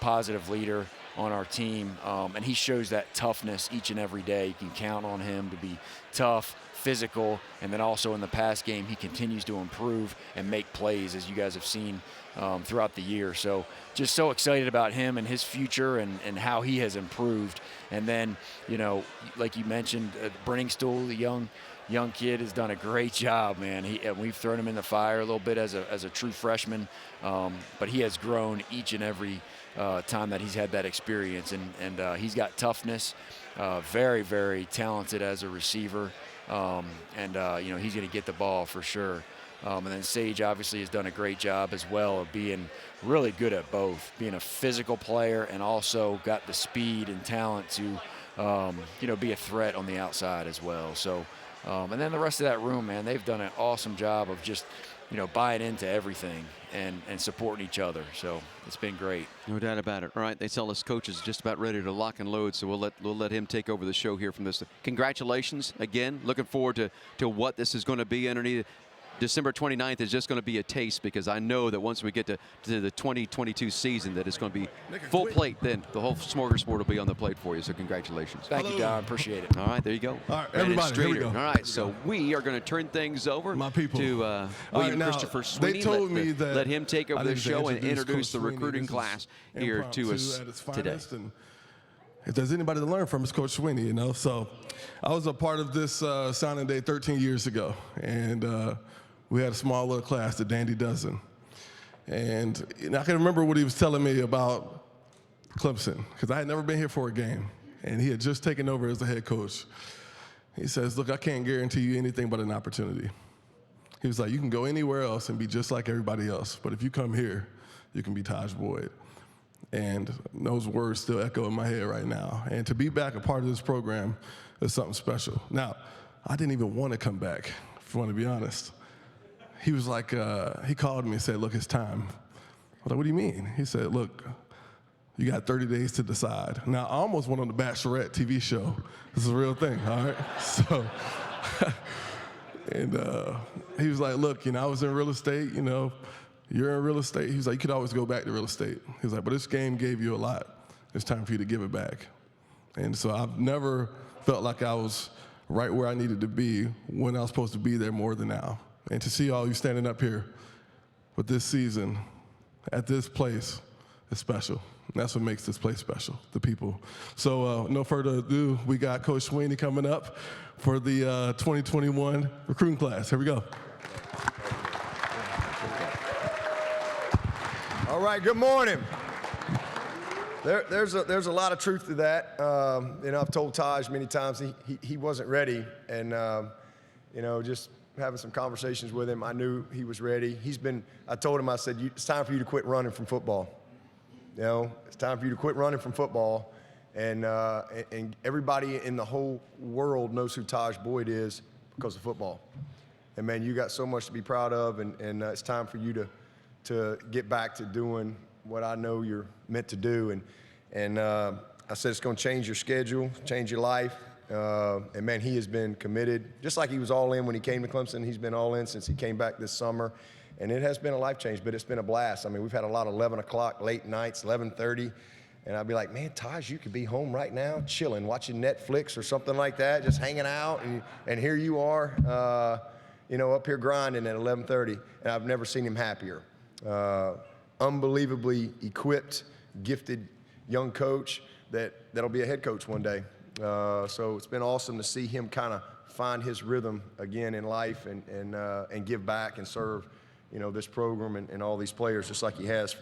positive leader on our team. And he shows that toughness each and every day. You can count on him to be tough, physical, and then also in the pass game, he continues to improve and make plays, as you guys have seen throughout the year. So just so excited about him and his future and how he has improved. And then, you know, like you mentioned, Brennan Stoll, the young kid, has done a great job, man. We've thrown him in the fire a little bit as a true freshman, but he has grown each and every time that he's had that experience, and he's got toughness, very, very talented as a receiver, and you know, he's going to get the ball for sure. And then Sage obviously has done a great job as well of being really good at both, being a physical player and also got the speed and talent to, you know, be a threat on the outside as well. So, and then the rest of that room, man, they've done an awesome job of just, you know, buying into everything and supporting each other. So it's been great. No doubt about it. All right, they tell us coach is just about ready to lock and load, so we'll let him take over the show here from this. Congratulations again. Looking forward to what this is going to be underneath. December 29th is just going to be a taste, because I know that once we get to the 2022 season, that it's going to be full plate. Then the whole smorgasbord will be on the plate for you. So congratulations. Thank you, Don. Appreciate it. All right, there you go. All right, everybody, here we go. All right, so we are going to turn things over My people. to William now, Christopher Sweeney. They told me that let him take over I the need to show and introduce introduce the Coach recruiting Sweeney. class here to us at its today. finest, and if there's anybody to learn from, it's Coach Sweeney, you know. So I was a part of this signing day 13 years ago, and we had a small little class, the Dandy Dozen. And I can remember what he was telling me about Clemson, because I had never been here for a game, and he had just taken over as the head coach. He says, look, I can't guarantee you anything but an opportunity. He was like, you can go anywhere else and be just like everybody else, but if you come here, you can be Taj Boyd. And those words still echo in my head right now. And to be back a part of this program is something special. Now, I didn't even want to come back, if I want to be honest. He was like, he called me and said, look, it's time. I was like, what do you mean? He said, look, you got 30 days to decide. Now, I almost went on the Bachelorette TV show. This is a real thing, all right? So, and he was like, look, you know, I was in real estate, you know, you're in real estate. He was like, you could always go back to real estate. He was like, but this game gave you a lot. It's time for you to give it back. And so I've never felt like I was right where I needed to be when I was supposed to be there more than now. And to see all you standing up here with this season at this place is special. And that's what makes this place special, the people. So no further ado, we got Coach Sweeney coming up for the 2021 recruiting class. Here we go. All right, good morning. There's a lot of truth to that. You know, I've told Taj many times he wasn't ready, and you know, just having some conversations with him, I knew he was ready. I told him, I said, it's time for you to quit running from football. You know, it's time for you to quit running from football. And everybody in the whole world knows who Taj Boyd is because of football. And man, you got so much to be proud of, and it's time for you to get back to doing what I know you're meant to do. And I said it's going to change your schedule, change your life. And man, he has been committed, just like he was all in when he came to Clemson. He's been all in since he came back this summer. And it has been a life change, but it's been a blast. I mean, we've had a lot of 11 o'clock late nights, 11:30. And I'd be like, man, Taj, you could be home right now, chilling, watching Netflix or something like that, just hanging out. And here you are, you know, up here grinding at 11:30. And I've never seen him happier. Unbelievably equipped, gifted young coach that'll be a head coach one day. So it's been awesome to see him kind of find his rhythm again in life and give back and serve, you know, this program and all these players just like he has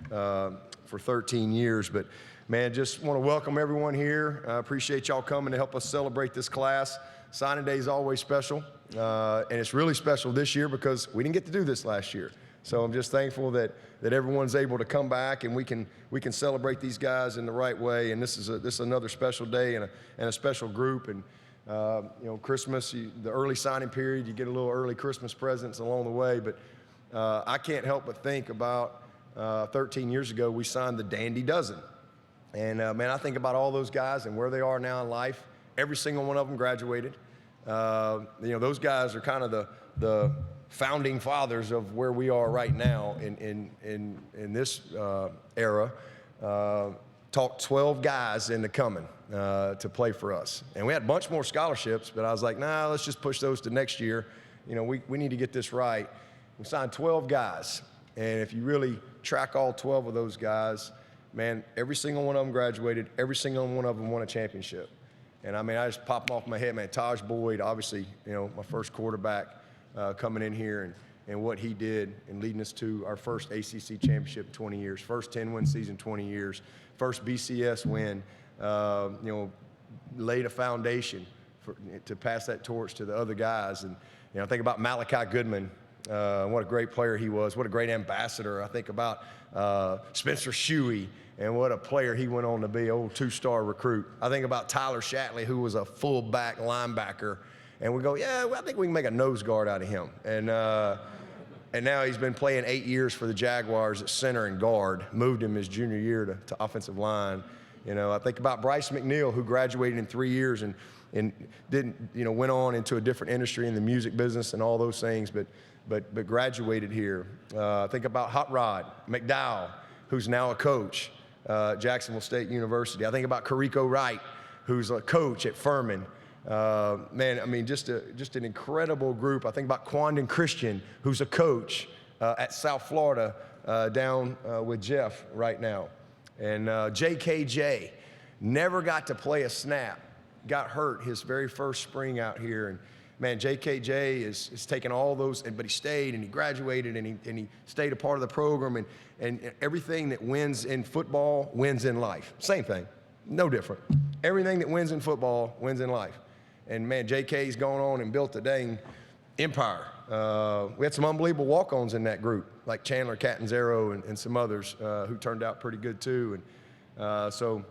for 13 years. But man, just want to welcome everyone here. I appreciate y'all coming to help us celebrate this class. Signing day is always special, and it's really special this year because we didn't get to do this last year. So I'm just thankful that everyone's able to come back and we can celebrate these guys in the right way. And this is another special day and a special group. And you know, Christmas, the early signing period, you get a little early Christmas presents along the way. But I can't help but think about 13 years ago we signed the Dandy Dozen. And man, I think about all those guys and where they are now in life. Every single one of them graduated. You know, those guys are kind of the founding fathers of where we are right now in this era. Talked 12 guys into coming to play for us. And we had a bunch more scholarships, but I was like, nah, let's just push those to next year. You know, we need to get this right. We signed 12 guys. And if you really track all 12 of those guys, man, every single one of them graduated. Every single one of them won a championship. And I mean, I just pop them off my head, man. Taj Boyd, obviously, you know, my first quarterback coming in here and what he did and leading us to our first ACC championship in 20 years, first 10-win season 20 years, first BCS win, you know, laid a foundation to pass that torch to the other guys. And, you know, I think about Malachi Goodman, what a great player he was, what a great ambassador. I think about Spencer Shuey and what a player he went on to be, old two-star recruit. I think about Tyler Shatley, who was a fullback linebacker. And we go, yeah, well, I think we can make a nose guard out of him. And now he's been playing 8 years for the Jaguars at center and guard, moved him his junior year to offensive line. You know, I think about Bryce McNeil, who graduated in 3 years and didn't, you know, went on into a different industry in the music business and all those things, but graduated here. I think about Hot Rod McDowell, who's now a coach at Jacksonville State University. I think about Carrico Wright, who's a coach at Furman. Man, I mean, just an incredible group. I think about Quandon Christian, who's a coach at South Florida down with Jeff right now. And JKJ never got to play a snap, got hurt his very first spring out here. And man, JKJ is taking all those, but he stayed and he graduated and he stayed a part of the program. And everything that wins in football wins in life. Same thing, no different. Everything that wins in football wins in life. And man, JK's gone on and built a dang empire. We had some unbelievable walk-ons in that group, like Chandler Catanzaro and some others who turned out pretty good too. And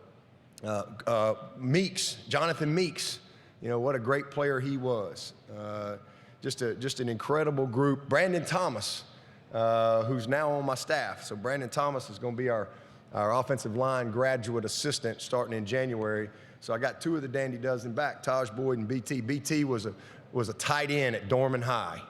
Meeks, Jonathan Meeks, you know, what a great player he was. Just an incredible group. Brandon Thomas, who's now on my staff. So Brandon Thomas is going to be our offensive line graduate assistant starting in January. So I got two of the Dandy Dozen back, Taj Boyd and BT. BT was a tight end at Dorman High,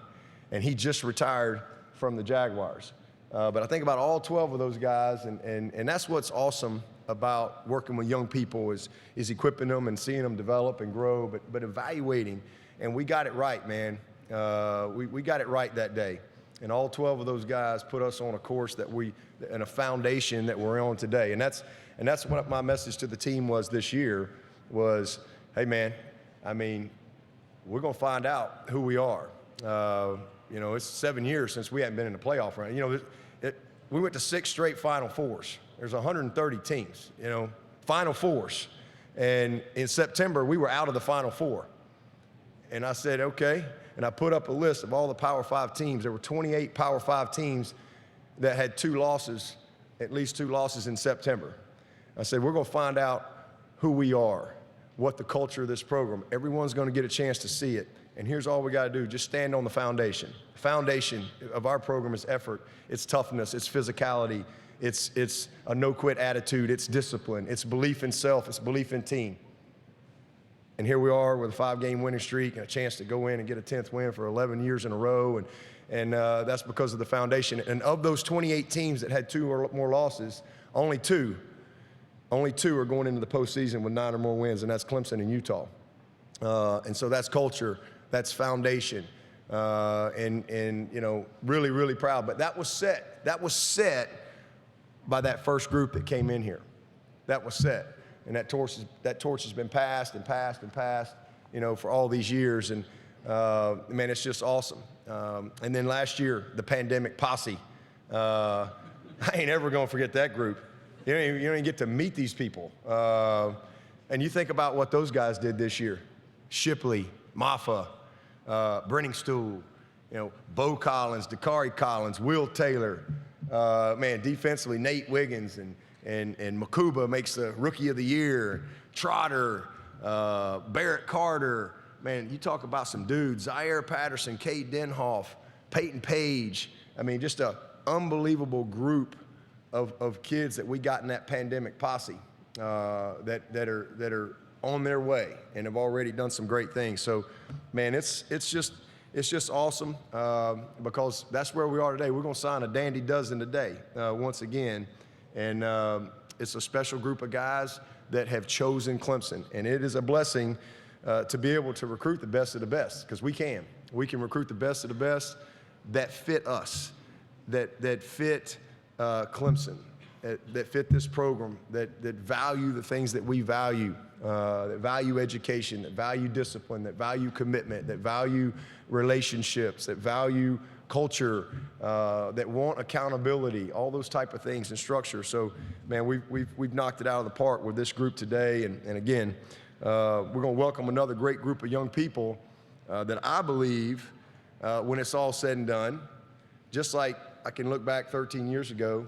and he just retired from the Jaguars. But I think about all 12 of those guys, and that's what's awesome about working with young people is equipping them and seeing them develop and grow, but evaluating. And we got it right, man. We got it right that day. And all 12 of those guys put us on a course and a foundation that we're on today. And that's what my message to the team was this year was, hey, man, I mean, we're going to find out who we are. You know, it's 7 years since we haven't been in the playoff round. You know, we went to 6 straight Final Fours. There's 130 teams, you know, Final Fours. And in September, we were out of the Final Four. And I said, okay. And I put up a list of all the Power 5 teams. There were 28 Power 5 teams that had 2 losses, at least 2 losses in September. I said, we're going to find out who we are, what the culture of this program. Everyone's going to get a chance to see it. And here's all we got to do, just stand on the foundation. The foundation of our program is effort, it's toughness, it's physicality, It's a no-quit attitude. It's discipline. It's belief in self. It's belief in team. And here we are with a 5-game winning streak and a chance to go in and get a 10th win for 11 years in a row. And that's because of the foundation. And of those 28 teams that had 2 or more losses, only two are going into the postseason with 9 or more wins, and that's Clemson and Utah. And so that's culture, that's foundation, and you know, really, really proud. But that was set by that first group that came in here. That was set, and that torch has been passed and passed and passed, you know, for all these years. And man, it's just awesome. And then last year, the pandemic posse. I ain't ever gonna forget that group. You don't even get to meet these people. And you think about what those guys did this year. Shipley, Maffa, Brenningstool, you know, Bo Collins, Dakari Collins, Will Taylor. Man, defensively, Nate Wiggins and Makuba makes the Rookie of the Year. Trotter, Barrett Carter. Man, you talk about some dudes. Zaire Patterson, Cade Denhoff, Peyton Page. I mean, just an unbelievable group of kids that we got in that pandemic posse that are on their way and have already done some great things. So, man, it's just awesome because that's where we are today. We're going to sign a dandy dozen today once again, and it's a special group of guys that have chosen Clemson, and it is a blessing to be able to recruit the best of the best, because we can recruit the best of the best that fit us, that fit Clemson, that fit this program, that value the things that we value, that value education, that value discipline, that value commitment, that value relationships, that value culture, that want accountability, all those type of things and structure. So, man, we've knocked it out of the park with this group today. And again, we're going to welcome another great group of young people that I believe, when it's all said and done, just like I can look back 13 years ago,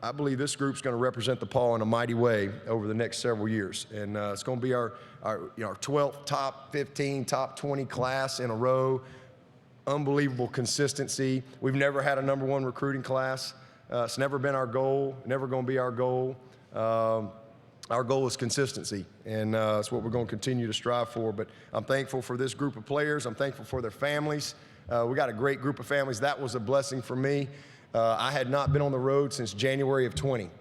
I believe this group's going to represent the Paw in a mighty way over the next several years. And it's going to be our 12th top 15, top 20 class in a row. Unbelievable consistency. We've never had a #1 recruiting class. It's never been our goal, never going to be our goal. Our goal is consistency, and that's what we're going to continue to strive for. But I'm thankful for this group of players. I'm thankful for their families. We got a great group of families. That was a blessing for me. I had not been on the road since January of 20,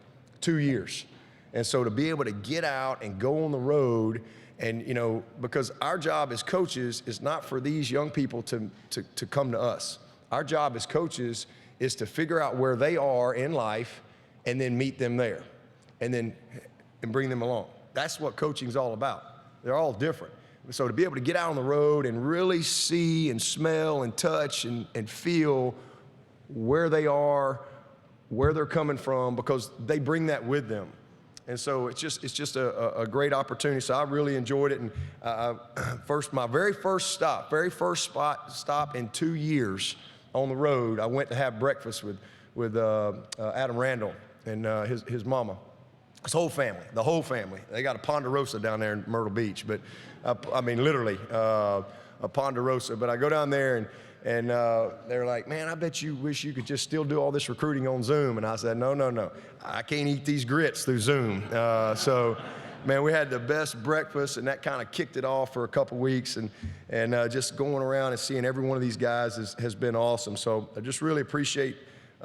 2 years. And so to be able to get out and go on the road, and, you know, because our job as coaches is not for these young people to come to us. Our job as coaches is to figure out where they are in life and then meet them there and bring them along. That's what coaching is all about. They're all different. So to be able to get out on the road and really see and smell and touch and feel where they are, where they're coming from, because they bring that with them. And so it's just a great opportunity. So I really enjoyed it. And my very first stop in 2 years on the road, I went to have breakfast with Adam Randall and his mama. His whole family, the whole family. They got a Ponderosa down there in Myrtle Beach, but I mean literally a Ponderosa. But I go down there and they're like, man, I bet you wish you could just still do all this recruiting on Zoom. And I said, no, I can't eat these grits through Zoom. So, man, we had the best breakfast, and that kind of kicked it off for a couple weeks. And just going around and seeing every one of these guys has been awesome. So I just really appreciate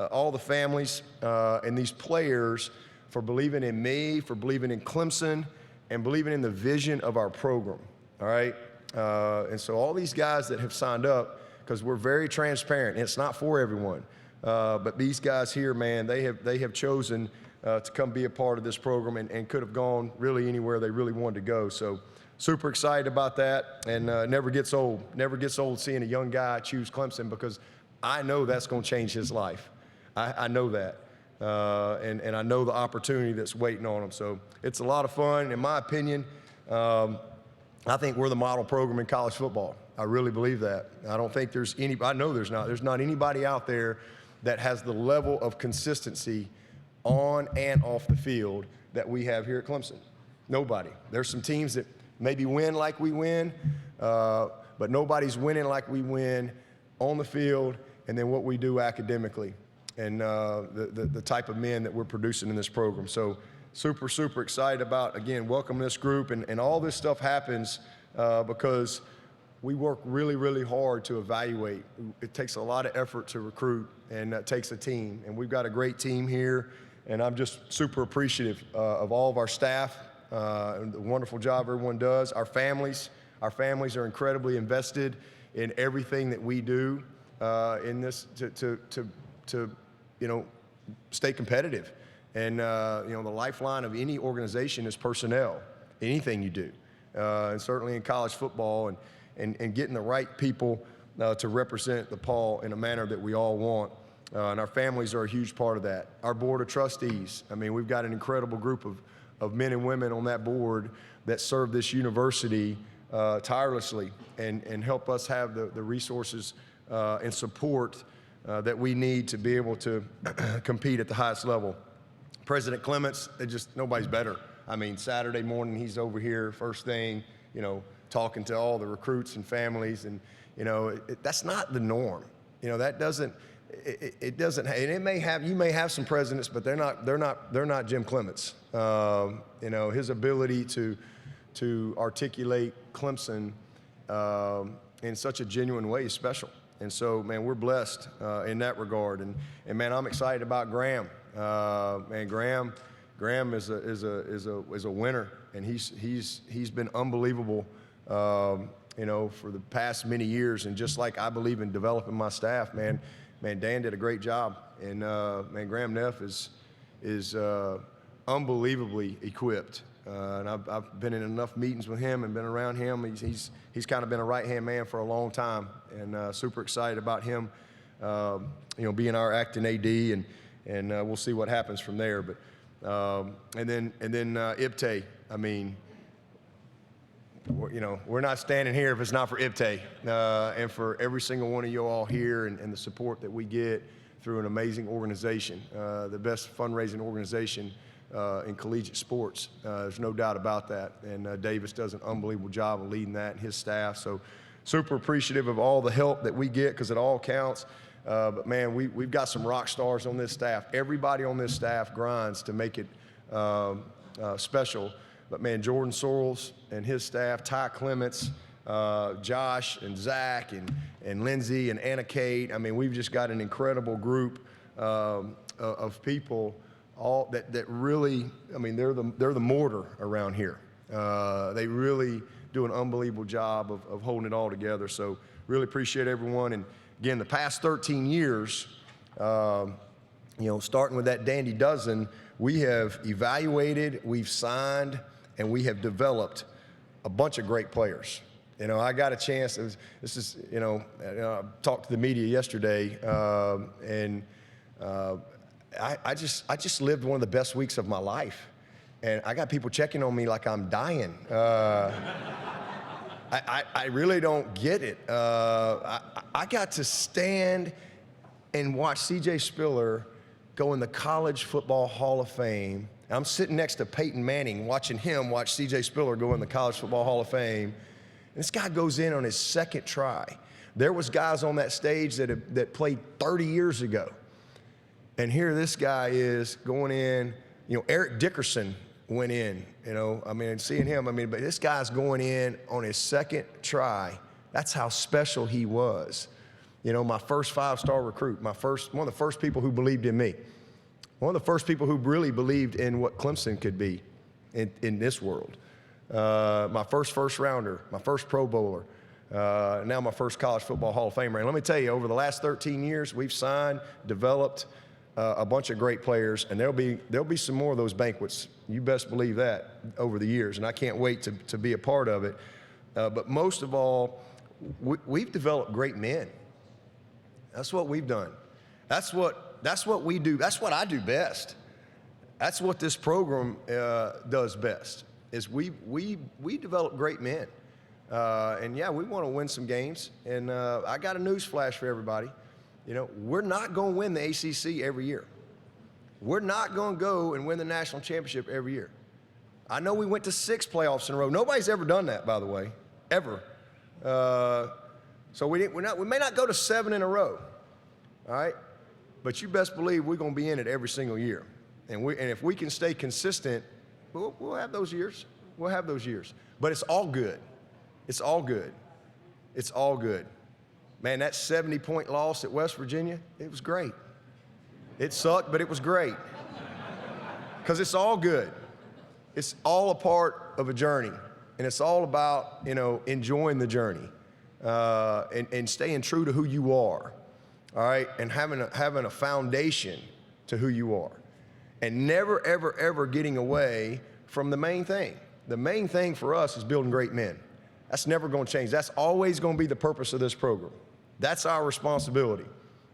all the families and these players for believing in me, for believing in Clemson, and believing in the vision of our program, all right? And so all these guys that have signed up, because we're very transparent, and it's not for everyone, but these guys here, man, they have chosen to come be a part of this program and could have gone really anywhere they really wanted to go. So super excited about that, and never gets old seeing a young guy choose Clemson, because I know that's going to change his life. I know that. And I know the opportunity that's waiting on them. So it's a lot of fun. In my opinion, I think we're the model program in college football. I really believe that. I don't think there's not anybody out there that has the level of consistency on and off the field that we have here at Clemson. Nobody. There's some teams that maybe win like we win, but nobody's winning like we win on the field and then what we do academically. and the type of men that we're producing in this program. So super, super excited about, again, welcoming this group. And all this stuff happens because we work really, really hard to evaluate. It takes a lot of effort to recruit, and that takes a team. And we've got a great team here, and I'm just super appreciative of all of our staff and the wonderful job everyone does. Our families are incredibly invested in everything that we do in this to stay competitive. And the lifeline of any organization is personnel, anything you do, and certainly in college football, and getting the right people to represent the Paul in a manner that we all want. And our families are a huge part of that. Our board of trustees, I mean, we've got an incredible group of men and women on that board that serve this university tirelessly and help us have the resources and support that we need to be able to compete at the highest level. President Clements, nobody's better. I mean, Saturday morning, he's over here first thing, talking to all the recruits and families, and that's not the norm. That doesn't. It doesn't. And you may have some presidents, but they're not Jim Clements. His ability to articulate Clemson in such a genuine way is special. And so, man, we're blessed in that regard. And man, I'm excited about Graham. Man, Graham is a winner, and he's been unbelievable, for the past many years. And just like I believe in developing my staff, man, Dan did a great job. And man, Graham Neff is unbelievably equipped. And I've been in enough meetings with him and been around him. He's kind of been a right-hand man for a long time, and super excited about him, being our acting AD, and we'll see what happens from there. But and then Ibte, I mean, we're not standing here if it's not for Ibte, and for every single one of you all here, and the support that we get through an amazing organization, the best fundraising organization in collegiate sports. There's no doubt about that. And Davis does an unbelievable job of leading that, and his staff. So super appreciative of all the help that we get, because it all counts. But man, we've got some rock stars on this staff. Everybody on this staff grinds to make it special. But man, Jordan Sorrells and his staff, Ty Clements, Josh and Zach and Lindsay and Anna Kate. I mean, we've just got an incredible group of people. All that really, I mean, they're the mortar around here. They really do an unbelievable job of holding it all together. So really appreciate everyone. And again, the past 13 years, starting with that Dandy Dozen, we have evaluated, we've signed, and we have developed a bunch of great players. I got a chance. I talked to the media yesterday, and I just lived one of the best weeks of my life, and I got people checking on me like I'm dying. I really don't get it. I got to stand and watch C.J. Spiller go in the College Football Hall of Fame. I'm sitting next to Peyton Manning, watching him watch C.J. Spiller go in the College Football Hall of Fame. And this guy goes in on his second try. There was guys on that stage that played 30 years ago. And here this guy is going in. Eric Dickerson went in, seeing him, but this guy's going in on his second try. That's how special he was. My first five-star recruit, one of the first people who believed in me. One of the first people who really believed in what Clemson could be in this world. My first rounder, my first Pro Bowler, now my first College Football Hall of Famer. And let me tell you, over the last 13 years, we've signed, developed a bunch of great players, and there'll be some more of those banquets. You best believe that over the years, and I can't wait to be a part of it. But most of all, we've developed great men. That's what we've done. That's what we do. That's what I do best. That's what this program does best. Is we develop great men, and yeah, we want to win some games. And I got a news flash for everybody. We're not going to win the ACC every year. We're not going to go and win the national championship every year. I know we went to 6 playoffs in a row. Nobody's ever done that, by the way, ever. So we may not go to 7 in a row. All right, but you best believe we're going to be in it every single year. And if we can stay consistent, we'll have those years. We'll have those years. But it's all good. It's all good. It's all good. Man, that 70-point loss at West Virginia, it was great. It sucked, but it was great. Because it's all good. It's all a part of a journey. And it's all about, enjoying the journey and staying true to who you are, all right? And having a foundation to who you are. And never, ever, ever getting away from the main thing. The main thing for us is building great men. That's never going to change. That's always going to be the purpose of this program. That's our responsibility,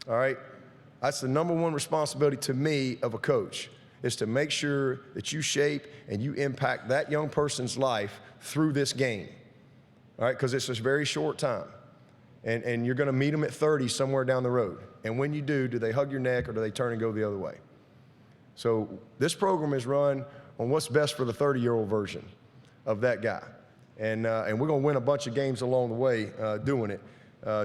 all right? That's the number one responsibility to me of a coach, is to make sure that you shape and you impact that young person's life through this game, all right? Because it's a very short time. And you're going to meet them at 30 somewhere down the road. And when you do they hug your neck or do they turn and go the other way? So this program is run on what's best for the 30-year-old version of that guy. And we're going to win a bunch of games along the way doing it,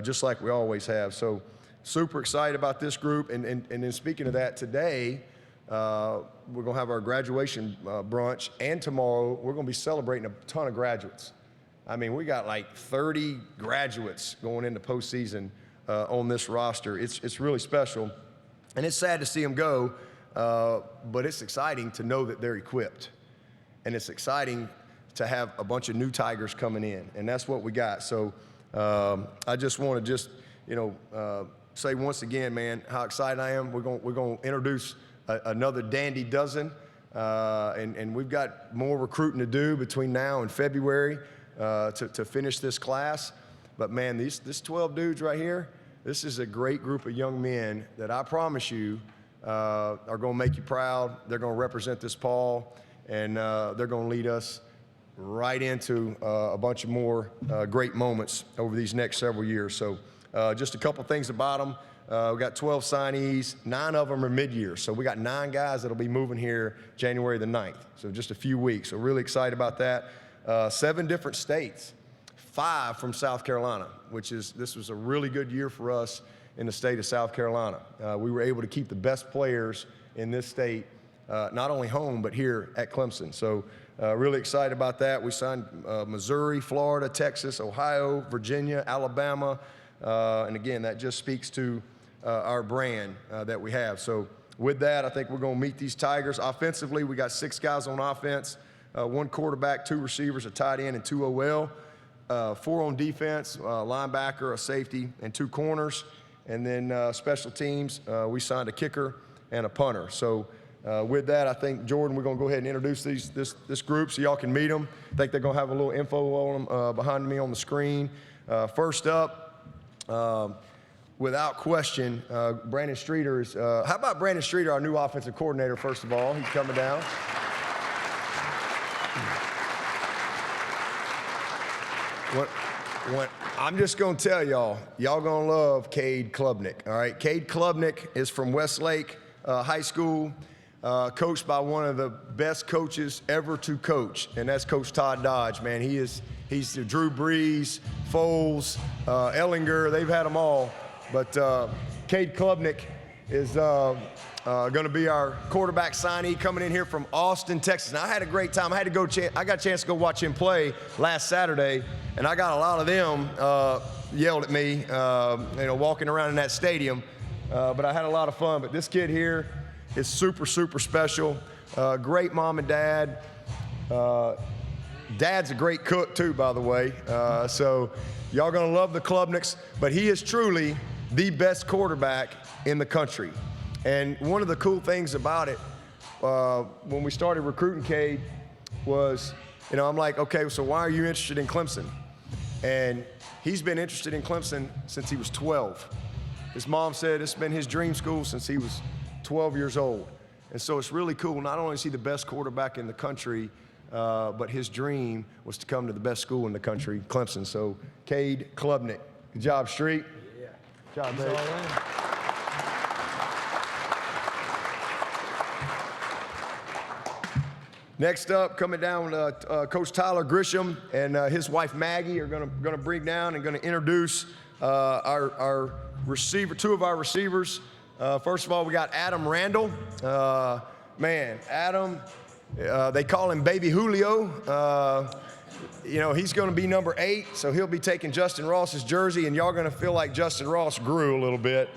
just like we always have. So super excited about this group. And then speaking of that, today we're going to have our graduation brunch, and tomorrow we're going to be celebrating a ton of graduates. I mean, we got like 30 graduates going into postseason on this roster. It's really special. And it's sad to see them go, but it's exciting to know that they're equipped. And it's exciting to have a bunch of new Tigers coming in, and that's what we got. So I just want to say once again, man, how excited I am. We're going to introduce another Dandy Dozen, and we've got more recruiting to do between now and February to finish this class. But man, this 12 dudes right here, this is a great group of young men that I promise you are going to make you proud. They're going to represent this Paul, and they're going to lead us right into a bunch of more great moments over these next several years. So just a couple things about them. We got 12 signees, 9 of them are mid-year. So we got 9 guys that'll be moving here January the 9th. So just a few weeks. So really excited about that. 7 different states, 5 from South Carolina, this was a really good year for us in the state of South Carolina. We were able to keep the best players in this state, not only home, but here at Clemson. So really excited about that. We signed Missouri, Florida, Texas, Ohio, Virginia, Alabama. And again, that just speaks to our brand that we have. So with that, I think we're going to meet these Tigers. Offensively, we got 6 guys on offense, 1 quarterback, 2 receivers, a tight end, and 2 OL. 4 on defense, linebacker, a safety, and 2 corners. And then special teams, we signed a kicker and a punter. So with that, I think, Jordan, we're going to go ahead and introduce this group so y'all can meet them. I think they're going to have a little info on them behind me on the screen. First up, without question, Brandon Streeter is, how about Brandon Streeter, our new offensive coordinator, first of all? He's coming down. I'm just going to tell y'all going to love Cade Klubnik, all right? Cade Klubnik is from Westlake High School, coached by one of the best coaches ever to coach, and that's Coach Todd Dodge, man. He's Drew Brees, Foles, Ellinger, they've had them all. But Cade Klubnik is going to be our quarterback signee coming in here from Austin, Texas. Now, I had a great time. I got a chance to go watch him play last Saturday, and I got a lot of them yelled at me, walking around in that stadium. But I had a lot of fun. But this kid here is super, super special. Great mom and dad. Dad's a great cook, too, by the way. So y'all going to love the Klubniks. But he is truly the best quarterback in the country. And one of the cool things about it, when we started recruiting Cade, was, I'm like, okay, so why are you interested in Clemson? And he's been interested in Clemson since he was 12. His mom said it's been his dream school since he was 12 years old. And so it's really cool. Not only is he the best quarterback in the country, but his dream was to come to the best school in the country, Clemson. So Cade Klubnik. Good job, Street. Yeah. Good job, Bates. Next up, coming down, Coach Tyler Grisham and his wife Maggie are going to bring down and going to introduce our receiver, 2 of our receivers, First of all, we got Adam Randall. Man, Adam, they call him Baby Julio. You know, he's going to be number 8, so he'll be taking Justin Ross's jersey, and y'all going to feel like Justin Ross grew a little bit.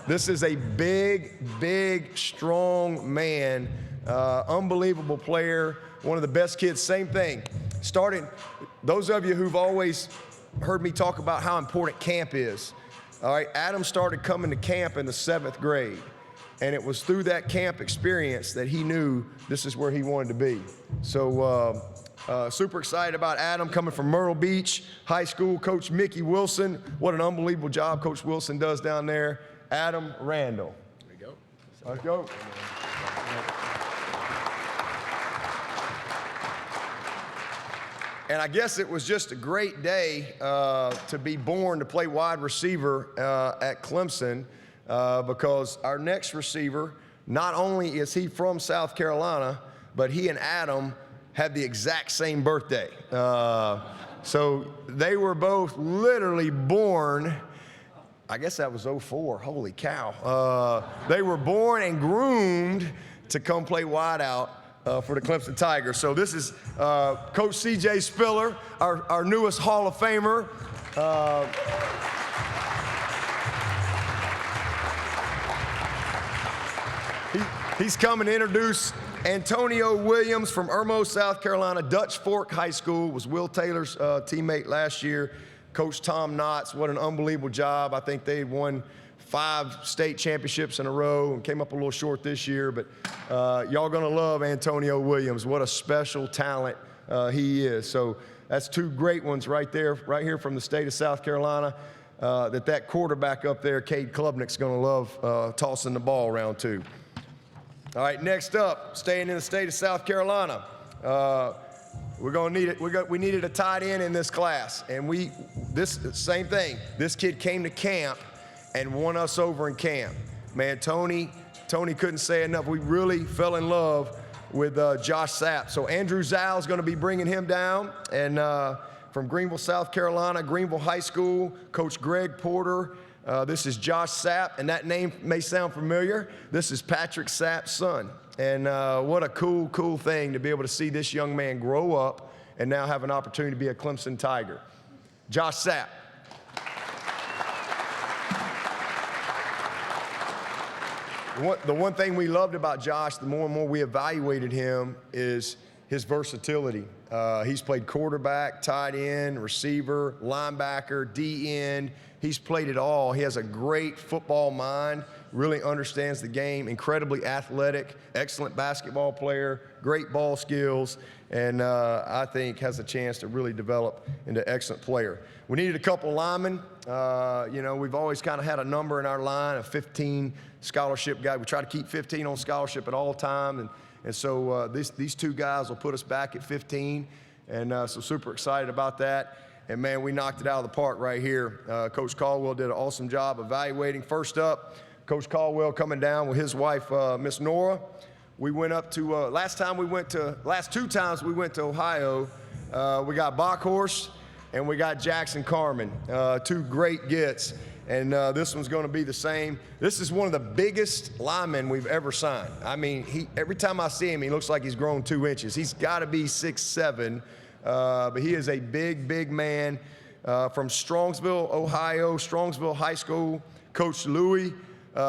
This is a big, strong man, unbelievable player, one of the best kids. Same thing. Those of you who've always heard me talk about how important camp is, all right, Adam started coming to camp in the 7th grade, and it was through that camp experience that he knew this is where he wanted to be. So super excited about Adam coming from Myrtle Beach High School. Coach Mickey Wilson, what an unbelievable job Coach Wilson does down there. Adam Randall. There we go. Let's go. And I guess it was just a great day to be born to play wide receiver at Clemson because our next receiver, not only is he from South Carolina, but he and Adam had the exact same birthday. So they were both literally born, I guess that was 04, holy cow. They were born and groomed to come play wide out for the Clemson Tigers. So this is Coach C.J. Spiller, our newest Hall of Famer. He's coming to introduce Antonio Williams from Irmo, South Carolina. Dutch Fork High School, was Will Taylor's teammate last year. Coach Tom Knotts, what an unbelievable job. I think they won 5 state championships in a row and came up a little short this year, but y'all gonna love Antonio Williams. What a special talent he is. So that's 2 great ones right there, right here from the state of South Carolina. That quarterback up there, Cade Klubnik's gonna love tossing the ball around too. All right, next up, staying in the state of South Carolina. We're gonna need it. We needed a tight end in this class, and this same thing. This kid came to camp and won us over in camp. Man, Tony couldn't say enough. We really fell in love with Josh Sapp. So Andrew Zal's going to be bringing him down, and from Greenville, South Carolina, Greenville High School, Coach Greg Porter. This is Josh Sapp, and that name may sound familiar. This is Patrick Sapp's son, and what a cool thing to be able to see this young man grow up and now have an opportunity to be a Clemson Tiger. Josh Sapp. The one thing we loved about Josh, the more and more we evaluated him, is his versatility. He's played quarterback, tight end, receiver, linebacker, D-end. He's played it all. He has a great football mind, really understands the game, incredibly athletic, excellent basketball player, great ball skills, and I think has a chance to really develop into an excellent player. We needed a couple linemen. You know, we've always kind of had a number in our line, a 15 scholarship guy. We try to keep 15 on scholarship at all time, and so these 2 guys will put us back at 15, and so super excited about that. And man, we knocked it out of the park right here. Coach Caldwell did an awesome job evaluating. First up, Coach Caldwell coming down with his wife, Miss Nora. We went up to, last 2 times we went to Ohio, we got Bockhorst and we got Jackson Carmen, 2 great gets. And this one's going to be the same. This is one of the biggest linemen we've ever signed. I mean, every time I see him, he looks like he's grown 2 inches. He's got to be 6'7", but he is a big man from Strongsville, Ohio, Strongsville High School. Coach Louis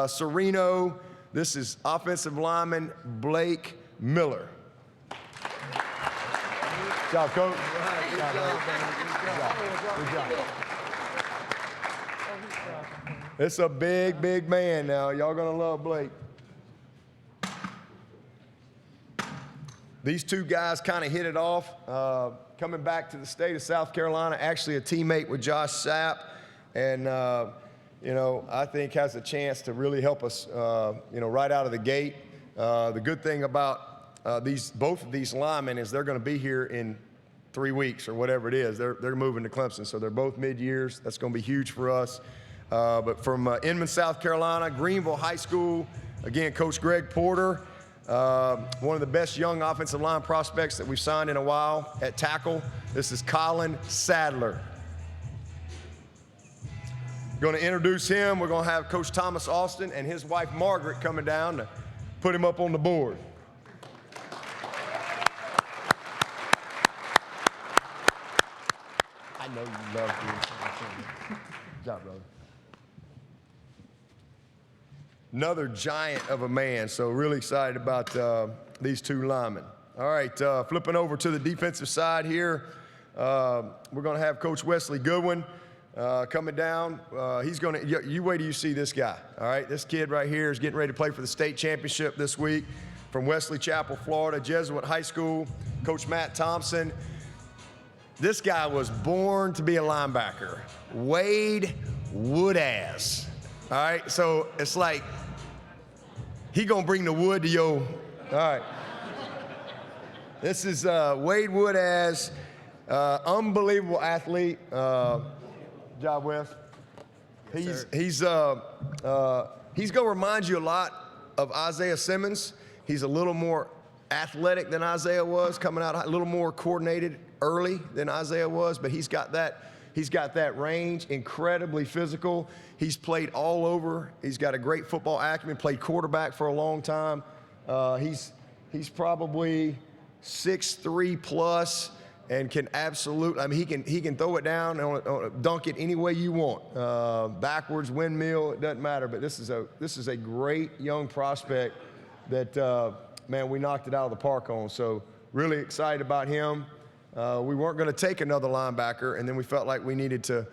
Sereno. This is offensive lineman Blake Miller. Good job, Coach. Good job. It's a big man now. Y'all gonna love Blake. These 2 guys kind of hit it off. Coming back to the state of South Carolina, actually a teammate with Josh Sapp, and you know, I think has a chance to really help us, you know, right out of the gate. The good thing about both of these linemen is they're going to be here in 3 weeks or whatever it is. They're moving to Clemson, so they're both mid-years. That's going to be huge for us. But from Inman, South Carolina, Greenville High School, again, Coach Greg Porter, one of the best young offensive line prospects that we've signed in a while at tackle. This is Colin Sadler. Going to introduce him. We're going to have Coach Thomas Austin and his wife Margaret coming down to put him up on the board. I know you love doing something. Good job, brother. Another giant of a man, so really excited about these two linemen. All right, flipping over to the defensive side here, we're going to have Coach Wesley Goodwin coming down. He's going to, you wait till you see this guy, all right? This kid right here is getting ready to play for the state championship this week from Wesley Chapel, Florida, Jesuit High School, Coach Matt Thompson. This guy was born to be a linebacker. Wade Woodass. All right, so it's like he gonna bring the wood to your. All right. This is Wade Woodass, unbelievable athlete. Job, Wes. He's gonna remind you a lot of Isaiah Simmons. He's a little more athletic than Isaiah was, coming out a little more coordinated early than Isaiah was, but he's got that range, incredibly physical. He's played all over. He's got a great football acumen, played quarterback for a long time. He's probably 6'3" plus and can absolutely, I mean, he can throw it down and dunk it any way you want. Backwards, windmill, it doesn't matter, but this is a great young prospect that, man, we knocked it out of the park on. So really excited about him. We weren't going to take another linebacker, and then we felt like we needed to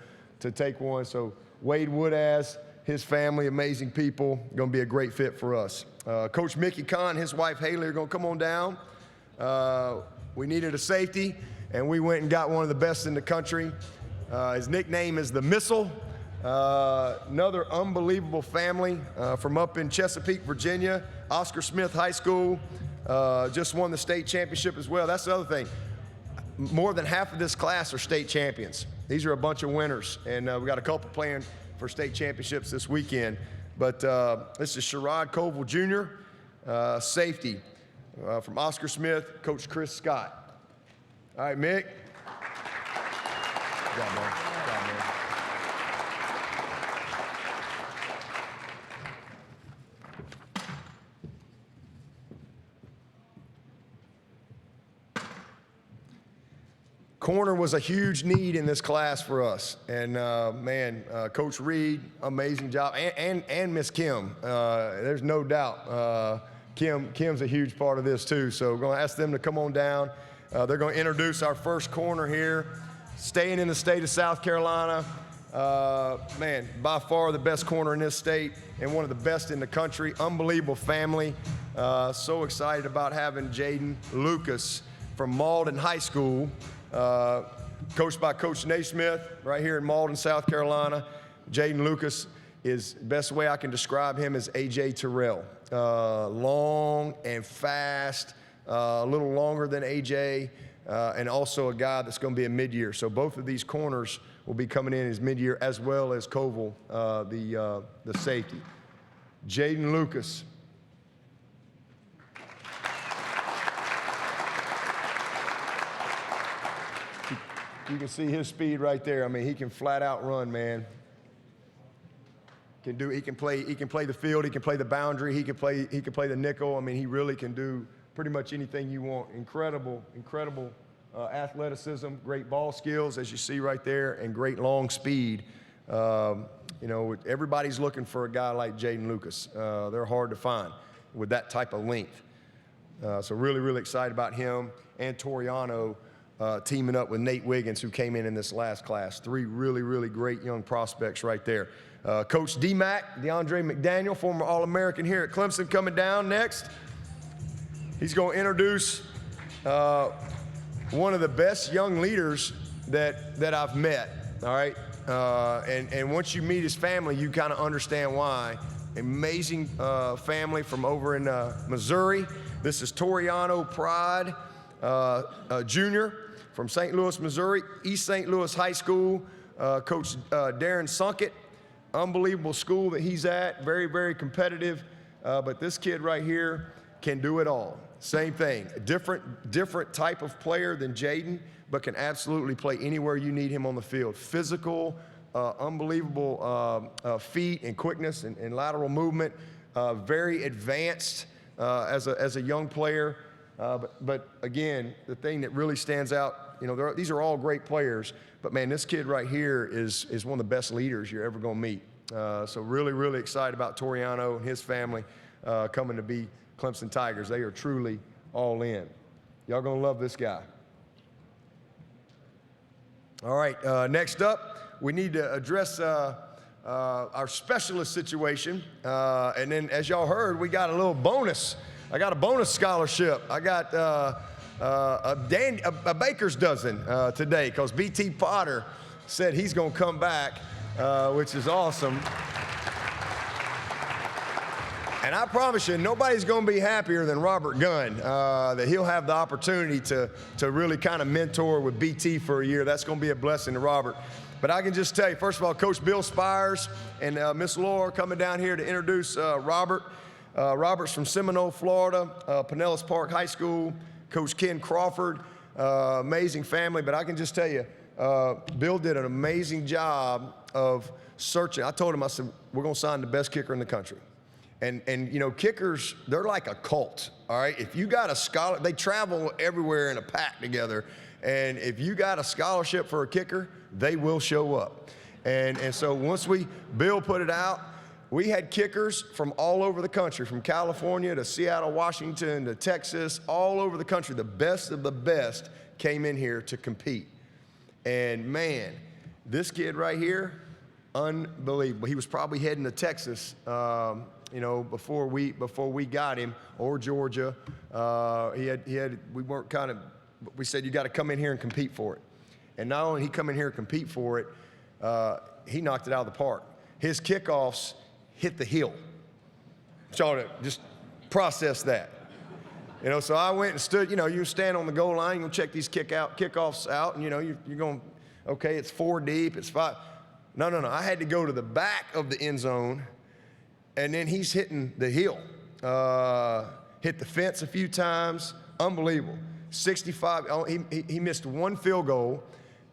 take one. So Wade Woodass, his family, amazing people, going to be a great fit for us. Coach Mickey Kahn and his wife Haley are going to come on down. We needed a safety, and we went and got one of the best in the country. His nickname is the Missile. Another unbelievable family from up in Chesapeake, Virginia, Oscar Smith High School. Just won the state championship as well. That's the other thing. More than half of this class are state champions. These are a bunch of winners, and we got a couple playing for state championships this weekend. But this is Sherrod Koval Jr., safety from Oscar Smith, Coach Chris Scott. All right, Mick. Good job, man. Good job, man. Corner was a huge need in this class for us, and man, Coach Reed, amazing job, and Miss Kim. There's no doubt. Kim's a huge part of this too. So we're going to ask them to come on down. They're going to introduce our first corner here, staying in the state of South Carolina. Man, by far the best corner in this state and one of the best in the country. Unbelievable family. So excited about having Jayden Lucas from Malden High School. Coached by Coach Naismith right here in Malden, South Carolina. Jayden Lucas is, best way I can describe him is A.J. Terrell. Long and fast, a little longer than A.J., and also a guy that's going to be a mid-year. So both of these corners will be coming in as mid-year, as well as Koval, the safety. Jayden Lucas. You can see his speed right there. I mean, he can flat out run, man. He can play the field, he can play the boundary, he can play the nickel. I mean, he really can do pretty much anything you want. Incredible athleticism, great ball skills, as you see right there, and great long speed. You know, everybody's looking for a guy like Jayden Lucas. They're hard to find with that type of length. So really excited about him and Toriano. Teaming up with Nate Wiggins, who came in this last class. Three really great young prospects right there. Coach D-Mac, DeAndre McDaniel, former All-American here at Clemson, coming down next. He's going to introduce one of the best young leaders that I've met, all right? And once you meet his family, you kind of understand why. Amazing family from over in Missouri. This is Toriano Pride Jr., from St. Louis, Missouri, East St. Louis High School. Coach Darren Sunkett, unbelievable school that he's at, very competitive. But this kid right here can do it all. Same thing, different type of player than Jayden, but can absolutely play anywhere you need him on the field. Physical, unbelievable feet and quickness and lateral movement. Very advanced as a young player. But again, the thing that really stands out, these are all great players, but man, this kid right here is one of the best leaders you're ever going to meet. So really, really excited about Toriano and his family coming to be Clemson Tigers. They are truly all in. Y'all going to love this guy. All right, next up, we need to address our specialist situation. And then, as y'all heard, we got a little bonus. I got a bonus scholarship. I got a baker's dozen today because B.T. Potter said he's going to come back, which is awesome. And I promise you, nobody's going to be happier than Robert Gunn, that he'll have the opportunity to really kind of mentor with BT for a year. That's going to be a blessing to Robert. But I can just tell you, first of all, Coach Bill Spires and Miss Laura coming down here to introduce Robert. Robert's from Seminole, Florida, Pinellas Park High School. Coach Ken Crawford, amazing family. But I can just tell you, Bill did an amazing job of searching. I told him, I said, we're going to sign the best kicker in the country. And kickers, they're like a cult, all right? If you got a scholar, they travel everywhere in a pack together, and if you got a scholarship for a kicker, they will show up. And so once Bill put it out, we had kickers from all over the country, from California to Seattle, Washington to Texas, all over the country. The best of the best came in here to compete. And man, this kid right here, unbelievable. He was probably heading to Texas, before we got him, or Georgia. We said, you got to come in here and compete for it. And not only he come in here and compete for it, he knocked it out of the park. His kickoffs hit the hill. So to just process that. So I went and stood, you stand on the goal line, you're going to check these kickoffs out, and you're going, okay, it's 4 deep, it's 5. No. I had to go to the back of the end zone, and then he's hitting the hill. Hit the fence a few times. Unbelievable. 65. He missed one field goal,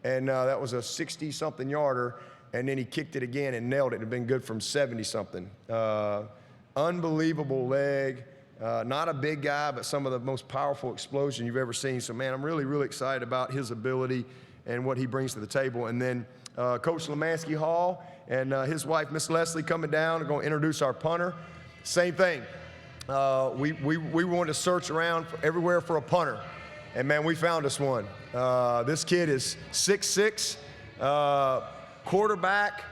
and that was a 60-something yarder, and then he kicked it again and nailed it. It had been good from 70-something. Unbelievable leg. Not a big guy, but some of the most powerful explosion you've ever seen. So, man, I'm really, really excited about his ability and what he brings to the table. And then Coach Lemansky Hall and his wife, Miss Leslie, coming down and going to introduce our punter. Same thing. We wanted to search around everywhere for a punter. And, man, we found us one. This kid is 6'6", quarterback,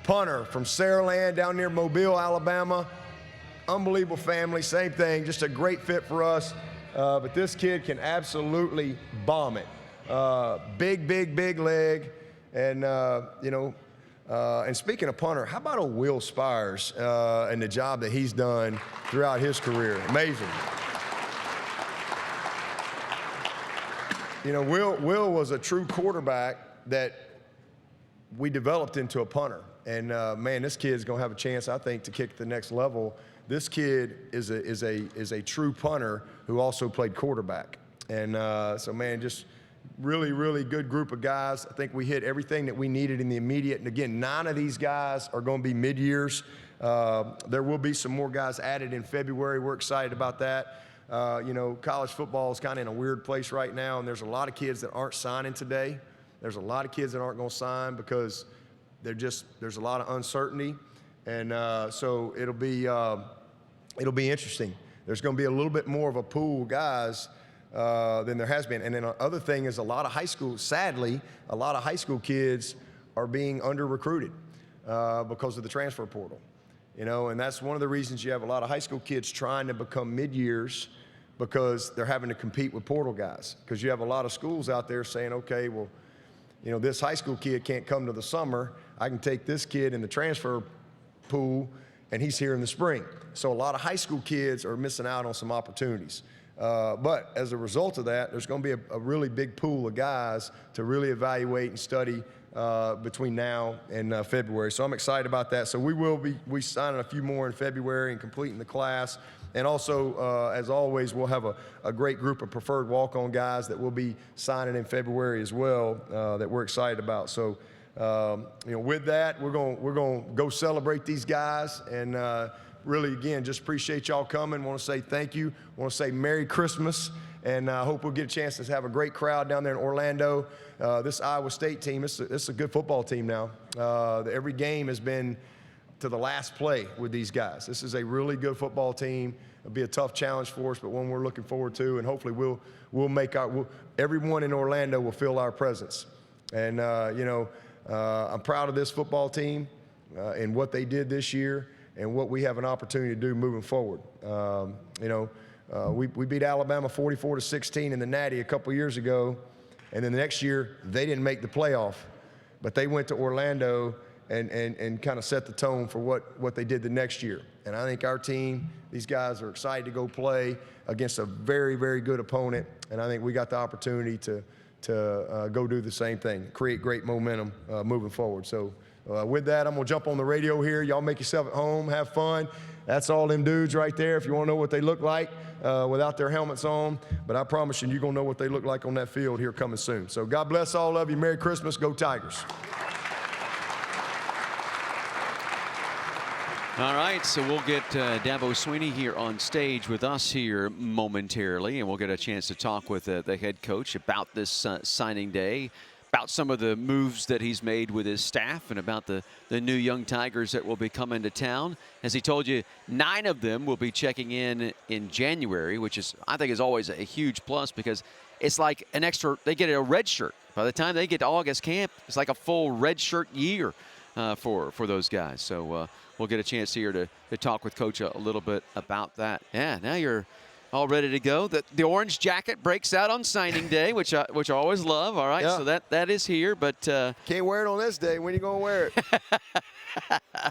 punter from Saraland down near Mobile, Alabama. Unbelievable family, same thing, just a great fit for us. But this kid can absolutely bomb it. Big leg. And, and speaking of punter, how about Will Spires and the job that he's done throughout his career? Amazing. Will was a true quarterback that we developed into a punter. And, man, this kid's going to have a chance, I think, to kick at the next level. This kid is a true punter who also played quarterback. And so, man, just really, really good group of guys. I think we hit everything that we needed in the immediate. And, again, 9 of these guys are going to be mid-years. There will be some more guys added in February. We're excited about that. College football is kind of in a weird place right now, and there's a lot of kids that aren't signing today. There's a lot of kids that aren't going to sign because there's a lot of uncertainty. And so it'll be interesting. There's going to be a little bit more of a pool of guys than there has been. And then the other thing is sadly, a lot of high school kids are being under-recruited because of the transfer portal. And that's one of the reasons you have a lot of high school kids trying to become mid-years, because they're having to compete with portal guys. Because you have a lot of schools out there saying, okay, well, this high school kid can't come to the summer. I can take this kid in the transfer pool, and he's here in the spring. So a lot of high school kids are missing out on some opportunities. But as a result of that, there's going to be a really big pool of guys to really evaluate and study between now and February. So I'm excited about that. So we signing a few more in February and completing the class. And also, as always, we'll have a great group of preferred walk-on guys that we'll be signing in February as well that we're excited about. So With that, we're going to go celebrate these guys, and really, again, just appreciate y'all coming. Want to say thank you. Want to say Merry Christmas, and I hope we'll get a chance to have a great crowd down there in Orlando. This Iowa State team, it's a good football team now. Every game has been to the last play with these guys. This is a really good football team. It'll be a tough challenge for us, but one we're looking forward to, and hopefully we'll make everyone in Orlando will feel our presence. And I'm proud of this football team and what they did this year and what we have an opportunity to do moving forward. We beat Alabama 44-16 in the Natty a couple years ago, and then the next year they didn't make the playoff, but they went to Orlando and kind of set the tone for what they did the next year. And I think our team, these guys are excited to go play against a very, very good opponent, and I think we got the opportunity to go do the same thing, create great momentum moving forward. So with that, I'm going to jump on the radio here. Y'all make yourself at home, have fun. That's all them dudes right there if you want to know what they look like without their helmets on. But I promise you're going to know what they look like on that field here coming soon. So God bless all of you. Merry Christmas. Go Tigers. All right, so we'll get Dabo Sweeney here on stage with us here momentarily, and we'll get a chance to talk with the head coach about this signing day, about some of the moves that he's made with his staff, and about the new young Tigers that will be coming to town. As he told you, 9 of them will be checking in January, which is, I think, is always a huge plus because it's like an extra, they get a red shirt. By the time they get to August camp, it's like a full red shirt year for those guys. So we'll get a chance here to talk with Coach a little bit about that. Yeah, now you're all ready to go. The orange jacket breaks out on signing day, which I always love. All right, yeah. So that is here, but Can't wear it on this day. When you going to wear it?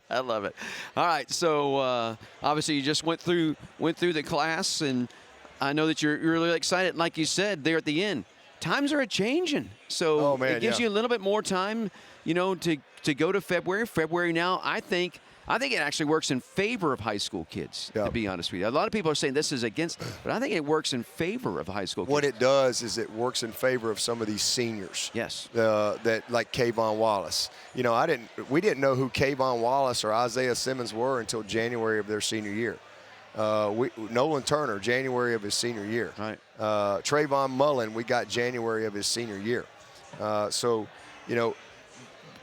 I love it. All right, so obviously you just went through the class, and I know that you're really excited. And like you said there at the end, times are a-changing. So it gives you a little bit more time, to go to February. February now, I think it actually works in favor of high school kids, to be honest with you. A lot of people are saying this is against, but I think it works in favor of high school kids. What it does is it works in favor of some of these seniors. Yes. That like Kayvon Wallace. We didn't know who Kayvon Wallace or Isaiah Simmons were until January of their senior year. Nolan Turner, January of his senior year. Right. Trayvon Mullen, we got January of his senior year.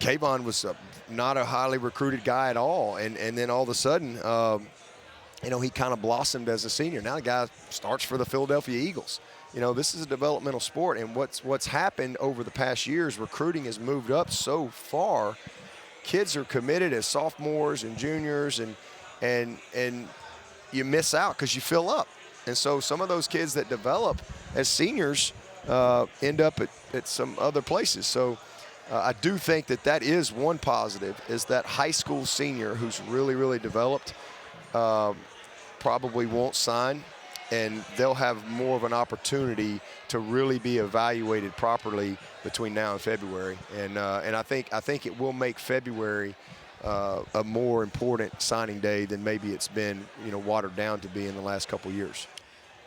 Kayvon was not a highly recruited guy at all, and then all of a sudden, he kind of blossomed as a senior. Now the guy starts for the Philadelphia Eagles. This is a developmental sport, and what's happened over the past years, recruiting has moved up so far. Kids are committed as sophomores and juniors, and you miss out because you fill up. And so some of those kids that develop as seniors end up at some other places. So I do think that is one positive, is that high school senior who's really, really developed probably won't sign, and they'll have more of an opportunity to really be evaluated properly between now and February. And I think it will make February a more important signing day than maybe it's been, watered down to be in the last couple years.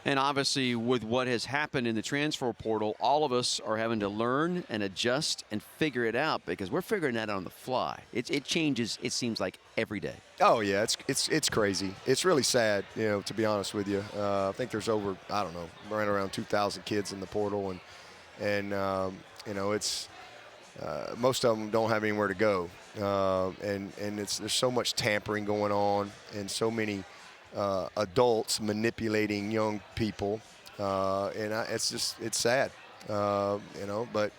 And obviously, with what has happened in the transfer portal, all of us are having to learn and adjust and figure it out because we're figuring that out on the fly. It changes, it seems like, every day. Oh, yeah, it's crazy. It's really sad, to be honest with you. I think there's over, right around 2,000 kids in the portal, and it's most of them don't have anywhere to go. And there's so much tampering going on and so many adults manipulating young people, and it's sad, but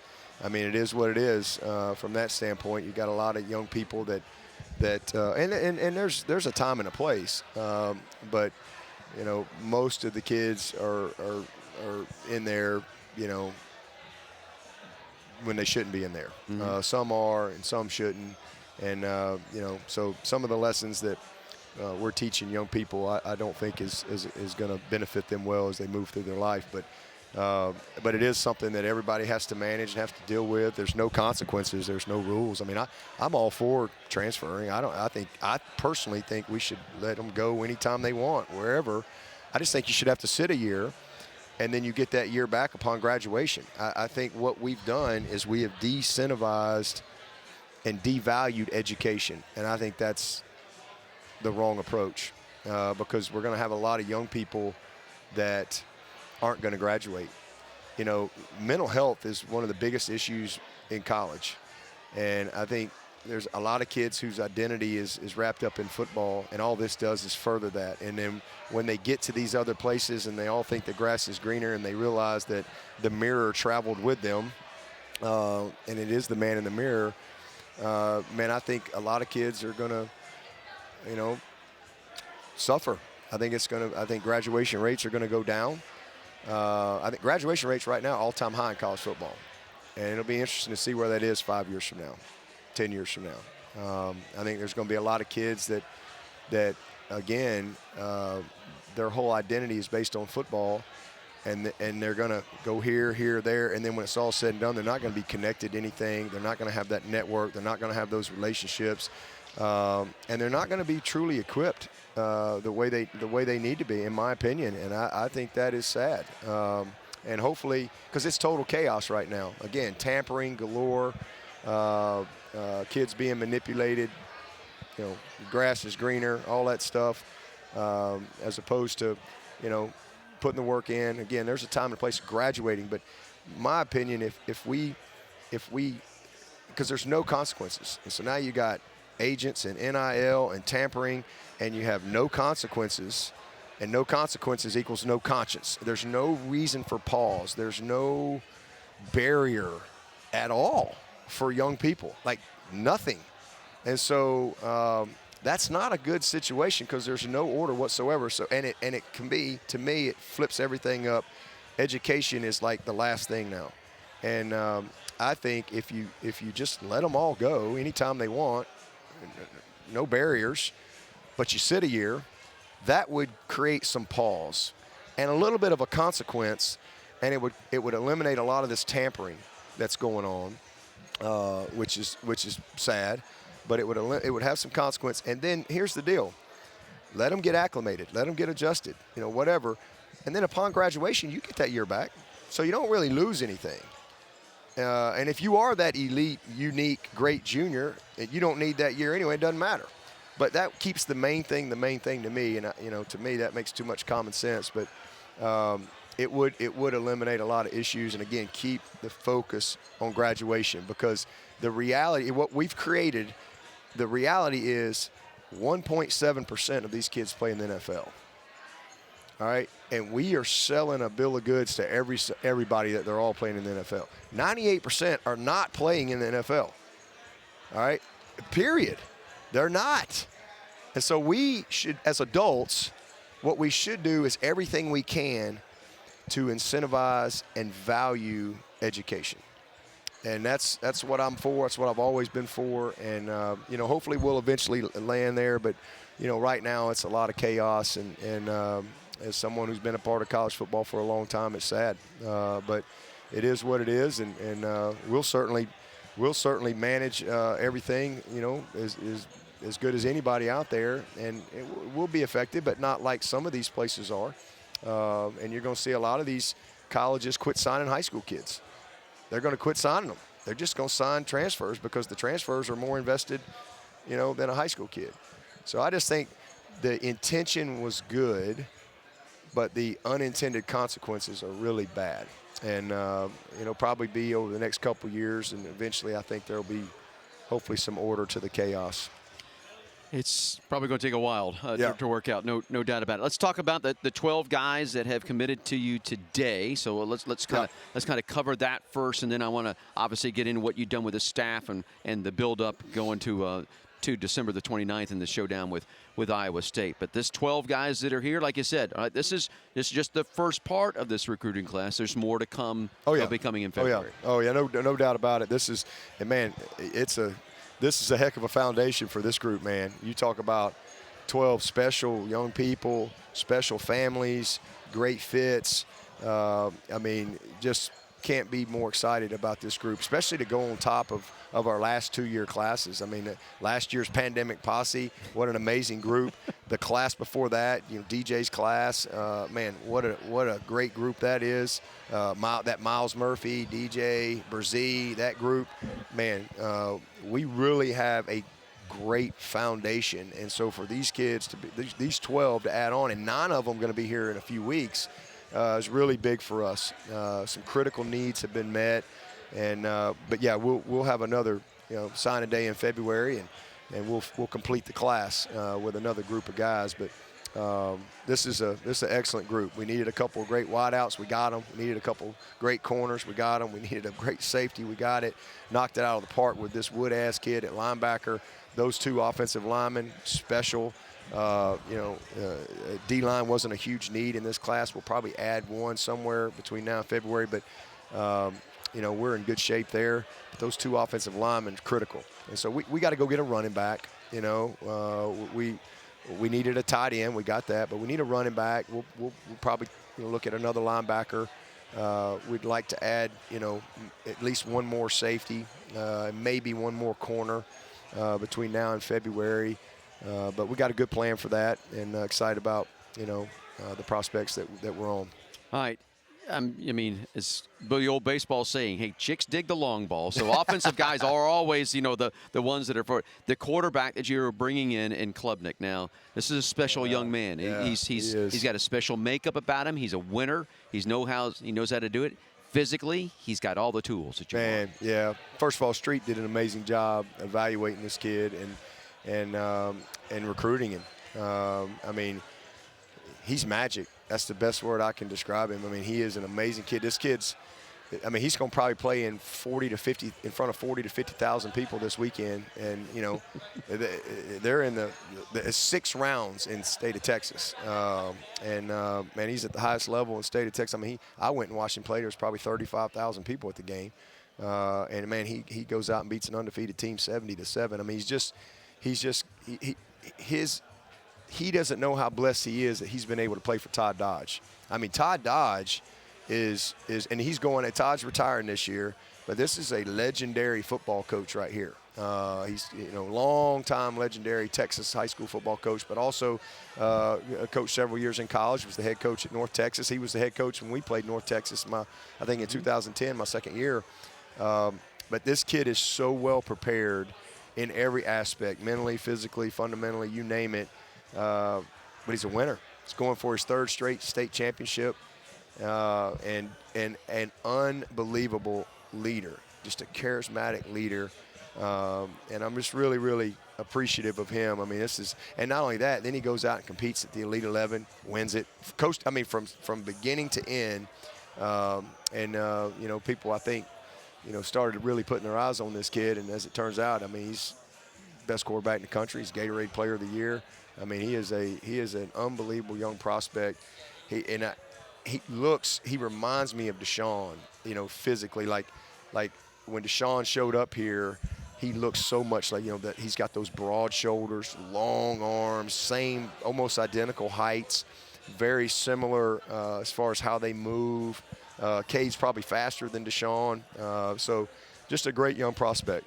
it is what it is. From that standpoint, you got a lot of young people that and there's a time and a place, but most of the kids are in there, when they shouldn't be in there. Mm-hmm. Some are and some shouldn't, and so some of the lessons that we're teaching young people, I don't think is going to benefit them well as they move through their life. But it is something that everybody has to manage and have to deal with. There's no consequences. There's no rules. I'm all for transferring. I personally think we should let them go anytime they want, wherever. I just think you should have to sit a year, and then you get that year back upon graduation. I think what we've done is we have de-incentivized and devalued education. And I think that's the wrong approach because we're going to have a lot of young people that aren't going to graduate. You know, mental health is one of the biggest issues in college. And I think there's a lot of kids whose identity is wrapped up in football, and all this does is further that. And then when they get to these other places and they all think the grass is greener and they realize that the mirror traveled with them, and it is the man in the mirror, man, I think a lot of kids are going to, you know, suffer. I think graduation rates are going to go down. I think graduation rates right now all-time high in college football. And it'll be interesting to see where that is 5 years from now, 10 years from now. I think there's going to be a lot of kids that again, their whole identity is based on football, and they're going to go here, there, and then when it's all said and done, they're not going to be connected to anything. They're not going to have that network. They're not going to have those relationships, and they're not going to be truly equipped the way they need to be, in my opinion. And I think that is sad. And hopefully, because it's total chaos right now. Again, tampering galore, kids being manipulated, you know, grass is greener, all that stuff, as opposed to, you know, putting the work in. Again, there's a time and a place of graduating, but my opinion, if we, because there's no consequences. And so now you got agents and NIL and tampering, and you have no consequences. And no consequences equals no conscience. There's no reason for pause. There's no barrier at all for young people, like nothing. And so that's not a good situation because there's no order whatsoever. So and it can be, to me, it flips everything up. Education is like the last thing now. And I think if you just let them all go anytime they want, no barriers, but you sit a year, that would create some pause and a little bit of a consequence, and it would eliminate a lot of this tampering that's going on, which is sad, but it would have some consequence. And then here's the deal: let them get acclimated, let them get adjusted, you know, whatever, and then upon graduation you get that year back, so you don't really lose anything. And if you are that elite, unique, great junior, you don't need that year anyway. It doesn't matter. But that keeps the main thing to me, and you know, to me that makes too much common sense. But it would eliminate a lot of issues, and again, keep the focus on graduation, because the reality, what we've created, the reality is 1.7% of these kids play in the NFL. All right, and we are selling a bill of goods to everybody that they're all playing in the NFL. 98% are not playing in the NFL. All right, period. They're not. And so we should, as adults, what we should do is everything we can to incentivize and value education. And that's what I'm for. That's what I've always been for. And, you know, hopefully we'll eventually land there. But, you know, right now it's a lot of chaos. And as someone who's been a part of college football for a long time, it's sad. But it is what it is. And we'll certainly manage everything, you know, as good as anybody out there, and it will be affected, but not like some of these places are. And you're going to see a lot of these colleges quit signing high school kids. They're going to quit signing them. They're just going to sign transfers because the transfers are more invested, you know, than a high school kid. So I just think the intention was good, but the unintended consequences are really bad. And, you know, probably be over the next couple years, and eventually I think there will be hopefully some order to the chaos. It's probably going to take a while to work out, no doubt about it. Let's talk about the 12 guys that have committed to you today. So let's kind of cover that first, and then I want to obviously get into what you've done with the staff and the build-up going to December the 29th in the showdown with Iowa State. But this 12 guys that are here, like you said, this is just the first part of this recruiting class. There's more to come. Oh, yeah. They'll be coming in February. Oh yeah, no doubt about it. This is a heck of a foundation for this group, man. You talk about 12 special young people, special families, great fits. I mean, just can't be more excited about this group, especially to go on top of our last 2-year classes. I mean, last year's pandemic posse, what an amazing group. the class before that, DJ's class, man, what a great group that is. That Miles Murphy, DJ, Berzee, that group, man, we really have a great foundation. And so for these kids to be, these 12 to add on, and 9 of them going to be here in a few weeks, is really big for us. Some critical needs have been met, and but yeah, we'll have another signing day in February, and we'll complete the class with another group of guys. But this is an excellent group. We needed a couple of great wideouts. We got them. We needed a couple great corners. We got them. We needed a great safety. We got it. Knocked it out of the park with this Wood-ass kid at linebacker. Those 2 offensive linemen, special. D-line wasn't a huge need in this class. We'll probably add one somewhere between now and February. But, we're in good shape there. But those 2 offensive linemen are critical. And so we got to go get a running back. We needed a tight end. We got that. But we need a running back. We'll probably look at another linebacker. We'd like to add, at least one more safety, maybe one more corner between now and February. But we got a good plan for that, and excited about, the prospects that we're on. All right. It's the old baseball saying, hey, chicks dig the long ball. So offensive guys are always, the ones that are for the quarterback that you're bringing in Klubnik. Now, this is a special young man. Yeah, he's got a special makeup about him. He's a winner. He knows how to do it. Physically, he's got all the tools that you want. Yeah. First of all, Street did an amazing job evaluating this kid and recruiting him. He's magic. That's the best word I can describe him. he is an amazing kid. This kid's, he's going to probably play in front of 40 to 50,000 people this weekend. And, they're in the 6 rounds in the state of Texas. Man, he's at the highest level in the state of Texas. I went and watched him play. There was probably 35,000 people at the game. And, man, he goes out and beats an undefeated team 70-7. He doesn't know how blessed he is that he's been able to play for Todd Dodge. Todd Dodge is and he's going at Todd's retiring this year, but this is a legendary football coach right here. He's long-time legendary Texas high school football coach, but also coached several years in college. Was the head coach at North Texas. He was the head coach when we played North Texas. I think in 2010, my second year. But this kid is so well prepared in every aspect, mentally, physically, fundamentally, you name it. But he's a winner. He's going for his 3rd straight state championship, and an unbelievable leader, just a charismatic leader. And I'm just really, really appreciative of him. And not only that, then he goes out and competes at the Elite 11, wins it. From beginning to end. People I think, started really putting their eyes on this kid. And as it turns out, he's the best quarterback in the country. He's Gatorade Player of the Year. He is an unbelievable young prospect. He reminds me of Deshaun, physically. Like when Deshaun showed up here, he looks so much like, that he's got those broad shoulders, long arms, same, almost identical heights, very similar as far as how they move. Cade's probably faster than Deshaun. So just a great young prospect.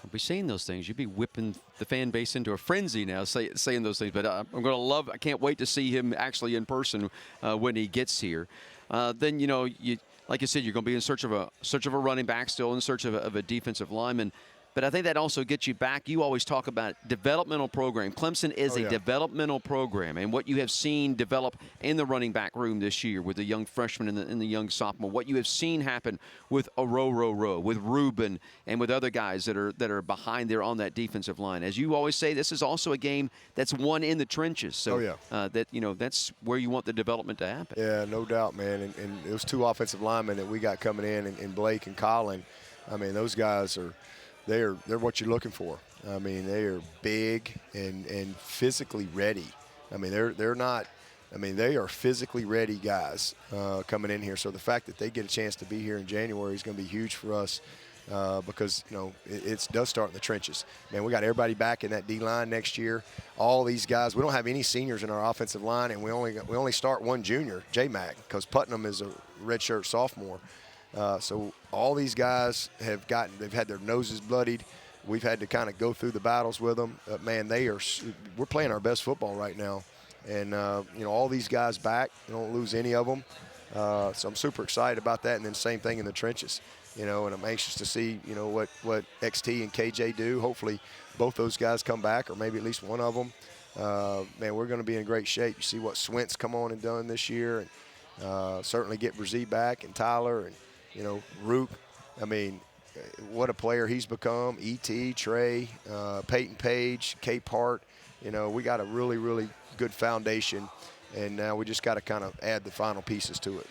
I'll be saying those things. You'd be whipping the fan base into a frenzy now saying those things. But I'm going to love – I can't wait to see him actually in person when he gets here. Then, like you said, you're going to be in search of a running back, still in search of a defensive lineman. But I think that also gets you back. You always talk about developmental program. Clemson is a developmental program, and what you have seen develop in the running back room this year with the young freshman and the young sophomore, what you have seen happen with Row, with Ruben, and with other guys that are behind there on that defensive line. As you always say, this is also a game that's won in the trenches. So that's where you want the development to happen. Yeah, no doubt, man. And those 2 offensive linemen that we got coming in Blake and Colin, those guys are. They're what you're looking for. They are big and physically ready. They're not. They are physically ready guys coming in here. So the fact that they get a chance to be here in January is going to be huge for us because it does start in the trenches. Man, we got everybody back in that D line next year. All these guys. We don't have any seniors in our offensive line, and we only start one junior, J-Mac, because Putnam is a redshirt sophomore. So all these guys they've had their noses bloodied. we've had to kind of go through the battles with them. Man, we're playing our best football right now. And, all these guys back, you don't lose any of them. So I'm super excited about that. And then same thing in the trenches, and I'm anxious to see, what XT and KJ do. Hopefully both those guys come back, or maybe at least one of them. Man, we're going to be in great shape. You see what Swint's come on and done this year. And certainly get Brzee back, and Tyler, and, Rook. I mean, what a player he's become. E.T., Trey, Peyton Page, Cape Hart. We got a really, really good foundation, and now we just got to kind of add the final pieces to it.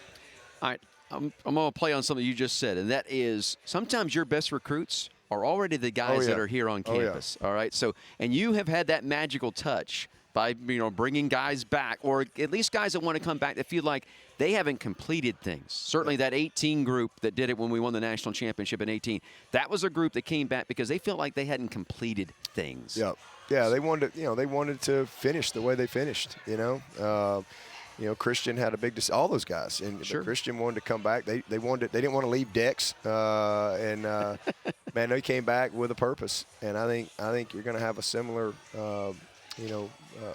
All right, I'm going to play on something you just said, and that is sometimes your best recruits are already the guys that are here on campus. All right, so and you have had that magical touch by bringing guys back, or at least guys that want to come back that feel like they haven't completed things. Certainly that 18 group that did it when we won the national championship in 18, that was a group that came back because they felt like they hadn't completed things. Yeah, they wanted to finish the way they finished. Christian had a big all those guys, and sure. Christian wanted to come back. They didn't want to leave Dex, man, they came back with a purpose, and I think you're going to have a similar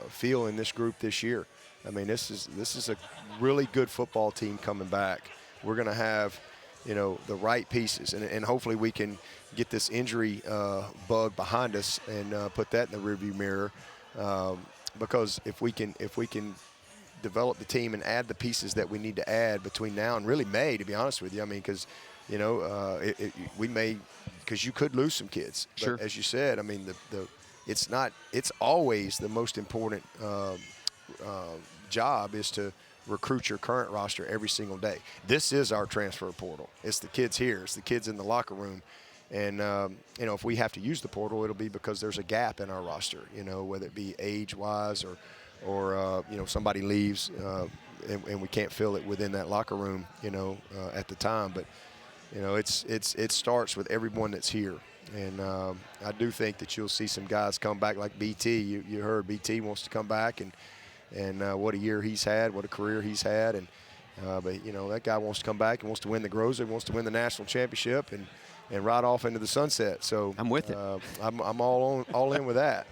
feel in this group this year. I mean, this is a really good football team coming back. We're going to have the right pieces, and hopefully we can get this injury bug behind us and put that in the rearview mirror. Because if we can develop the team and add the pieces that we need to add between now and really May, to be honest with you, I mean, because we may, because you could lose some kids. But sure. As you said, I mean, it's always the most important job is to recruit your current roster every single day. This is our transfer portal. It's the kids here. It's the kids in the locker room. And, if we have to use the portal, it'll be because there's a gap in our roster, whether it be age-wise or somebody leaves and we can't fill it within that locker room, at the time. But, it starts with everyone that's here. And I do think that you'll see some guys come back like BT. You heard BT wants to come back, and what a year he's had, what a career he's had. And but that guy wants to come back and wants to win the Groza, wants to win the national championship, and ride off into the sunset. So I'm with it. I'm all in with that.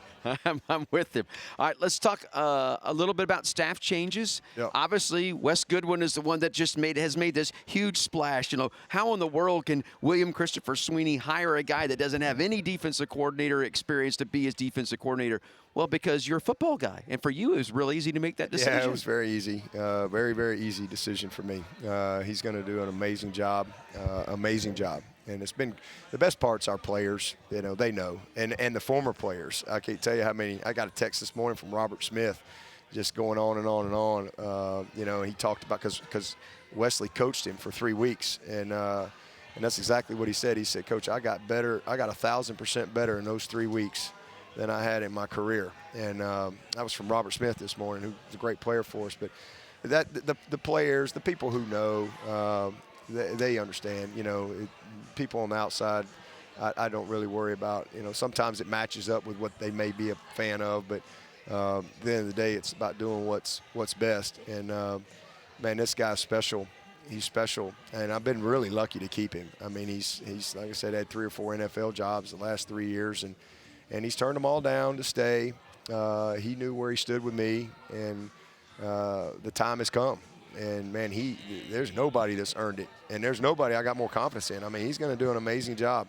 I'm with him. All right, let's talk a little bit about staff changes. Yep. Obviously, Wes Goodwin is the one that just has made this huge splash. How in the world can William Christopher Sweeney hire a guy that doesn't have any defensive coordinator experience to be his defensive coordinator? Well, because you're a football guy, and for you, it was really easy to make that decision. Yeah, it was very easy. Very, very easy decision for me. He's going to do an amazing job. And it's been the best part's our players, they know, and the former players. I can't tell you how many. I got a text this morning from Robert Smith, just going on and on and on. He talked about because Wesley coached him for 3 weeks, and that's exactly what he said. He said, "Coach, I got better. I got 1,000% better in those 3 weeks than I had in my career." And that was from Robert Smith this morning, who's a great player for us. But the players, the people who know. They understand, people on the outside, I don't really worry about, sometimes it matches up with what they may be a fan of, but at the end of the day, it's about doing what's best. And, man, this guy's special. He's special, and I've been really lucky to keep him. I mean, he's like I said, had 3 or 4 NFL jobs the last 3 years, and he's turned them all down to stay. He knew where he stood with me, and the time has come. And, man, there's nobody that's earned it. And there's nobody I got more confidence in. I mean, he's going to do an amazing job,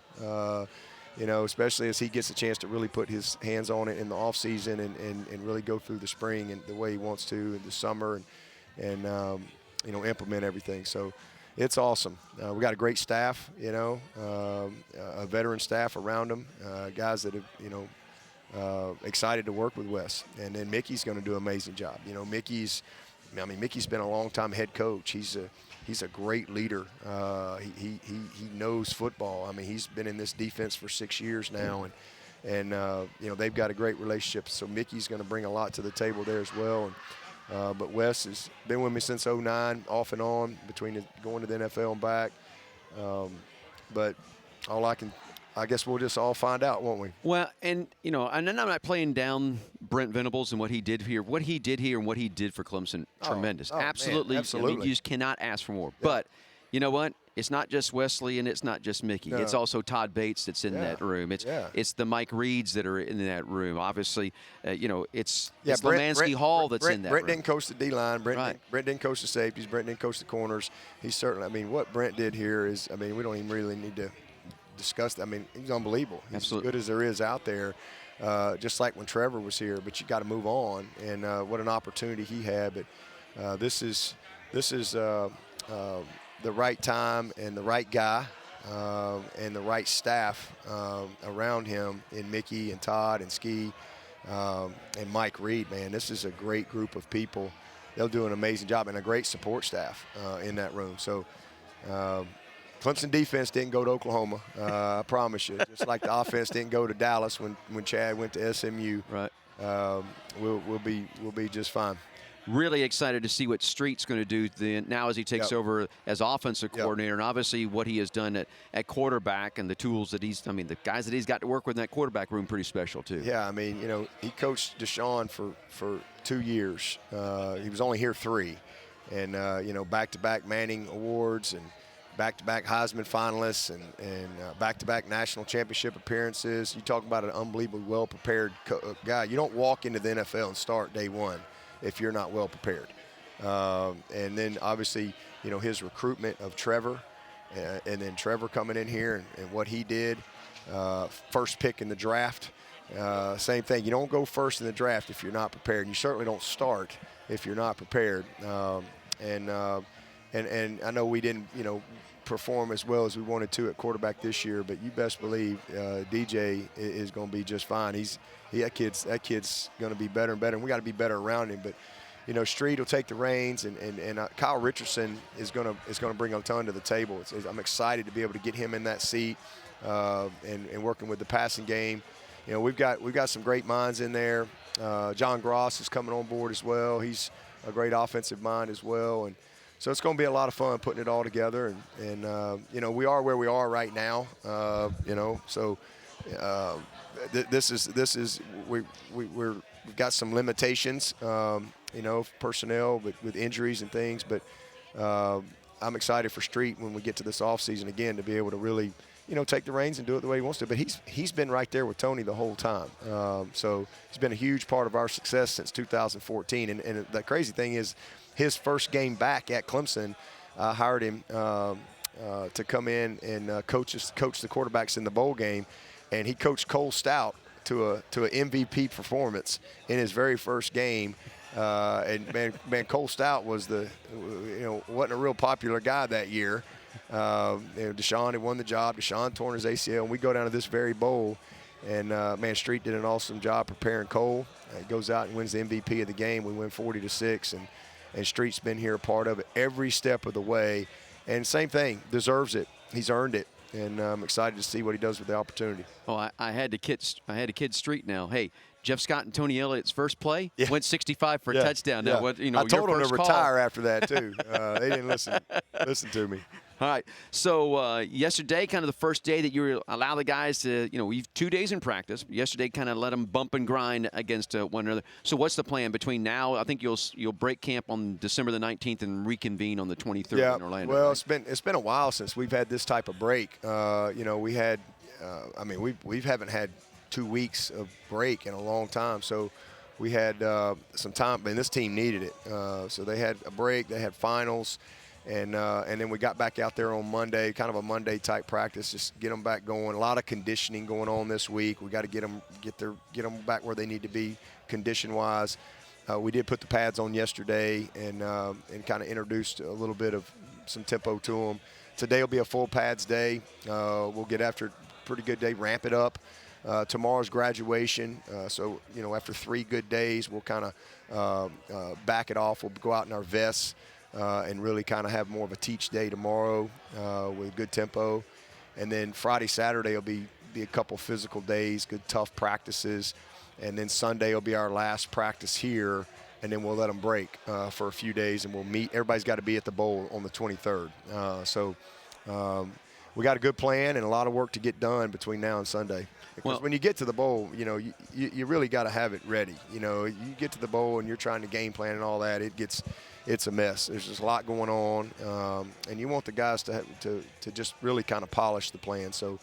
especially as he gets a chance to really put his hands on it in the offseason and really go through the spring and the way he wants to in the summer and implement everything. So it's awesome. We got a great staff, a veteran staff around him, guys that have, excited to work with Wes. And then Mickey's going to do an amazing job. Mickey's been a long-time head coach. He's a great leader. He knows football. I mean, he's been in this defense for 6 years now, and they've got a great relationship. So Mickey's going to bring a lot to the table there as well. But Wes has been with me since '09, off and on, between going to the NFL and back. But I guess we'll just all find out, won't we? Well, and then I'm not playing down Brent Venables and what he did here. What he did here and what he did for Clemson, tremendous. Absolutely. Man, absolutely. I mean, you just cannot ask for more. Yeah. But you know what? it's not just Wesley and it's not just Mickey. No. It's also Todd Bates that's in that room. It's the Mike Reeds that are in that room. Obviously, it's Lemansky Hall that's in that Brent room. didn't coach the D-line. Brent didn't coach the safeties. Brent didn't coach the corners. He's certainly, I mean, what Brent did here is, I mean, we don't even really need to discuss that. I mean, he's unbelievable. He's Absolutely. as good as there is out there, just like when Trevor was here. But you got to move on, and what an opportunity he had. But this is the right time and the right guy and the right staff around him in Mickey and Todd and Ski and Mike Reed. Man, this is a great group of people. They'll do an amazing job, and a great support staff in that room. So. Clemson defense didn't go to Oklahoma, I promise you. Just like the offense didn't go to Dallas when Chad went to SMU. Right. We'll be just fine. Really excited to see what Street's going to do now as he takes over as offensive coordinator, and obviously what he has done at quarterback and the tools that the guys that he's got to work with in that quarterback room, pretty special too. Yeah, I mean, he coached Deshaun for 2 years. He was only here 3, and back-to-back Manning awards and back-to-back Heisman finalists and back-to-back national championship appearances. You talk about an unbelievably well-prepared guy. You don't walk into the NFL and start day one if you're not well-prepared. And then, obviously, his recruitment of Trevor, and then Trevor coming in here and what he did, first pick in the draft. Same thing. You don't go first in the draft if you're not prepared. And you certainly don't start if you're not prepared. And I know we didn't, perform as well as we wanted to at quarterback this year, but you best believe DJ is going to be just fine. That kid's going to be better and better, and we got to be better around him. But Street will take the reins, and Kyle Richardson is going to bring a ton to the table. I'm excited to be able to get him in that seat and working with the passing game. We've got some great minds in there. John Gross is coming on board as well. He's a great offensive mind as well, and so it's going to be a lot of fun putting it all together, and we are where we are right now, So we've got some limitations, personnel, but with injuries and things. But I'm excited for Street when we get to this offseason again to be able to really, take the reins and do it the way he wants to. But he's been right there with Tony the whole time. So he's been a huge part of our success since 2014. And the crazy thing is, his first game back at Clemson, hired him to come in and coach the quarterbacks in the bowl game, and he coached Cole Stout to an MVP performance in his very first game. And man, Cole Stout was wasn't a real popular guy that year. Deshaun had won the job. Deshaun torn his ACL, and we go down to this very bowl, and Street did an awesome job preparing Cole. He goes out and wins the MVP of the game. We win 40-6, and Street's been here a part of it every step of the way. And same thing, deserves it. He's earned it, and I'm excited to see what he does with the opportunity. Oh, I had to kid Street now. Hey, Jeff Scott and Tony Elliott's first play went 65 for a touchdown. Now, I told them to retire after that too. They didn't listen to me. All right. So yesterday, kind of the first day that you allow the guys to, we've 2 days in practice. Yesterday, kind of let them bump and grind against one another. So what's the plan between now? I think you'll break camp on December the 19th and reconvene on the 23rd in Orlando. Well, right? it's been a while since we've had this type of break. We had, we haven't had 2 weeks of break in a long time. So we had some time, and this team needed it. So they had a break. They had finals. And then we got back out there on Monday, kind of a Monday-type practice, just get them back going. A lot of conditioning going on this week. We got to get them back where they need to be condition-wise. We did put the pads on yesterday and kind of introduced a little bit of some tempo to them. Today will be a full pads day. We'll get after a pretty good day, ramp it up. Tomorrow's graduation, so after 3 good days, we'll kind of back it off. We'll go out in our vests. And really kind of have more of a teach day tomorrow with good tempo. And then Friday, Saturday will be a couple physical days, good tough practices. And then Sunday will be our last practice here, and then we'll let them break for a few days, and we'll meet. Everybody's got to be at the bowl on the 23rd. So we got a good plan and a lot of work to get done between now and Sunday. Because when you get to the bowl, you really got to have it ready. You get to the bowl and you're trying to game plan and all that. It gets it's a mess. There's just a lot going on, and you want the guys to just really kind of polish the plan. So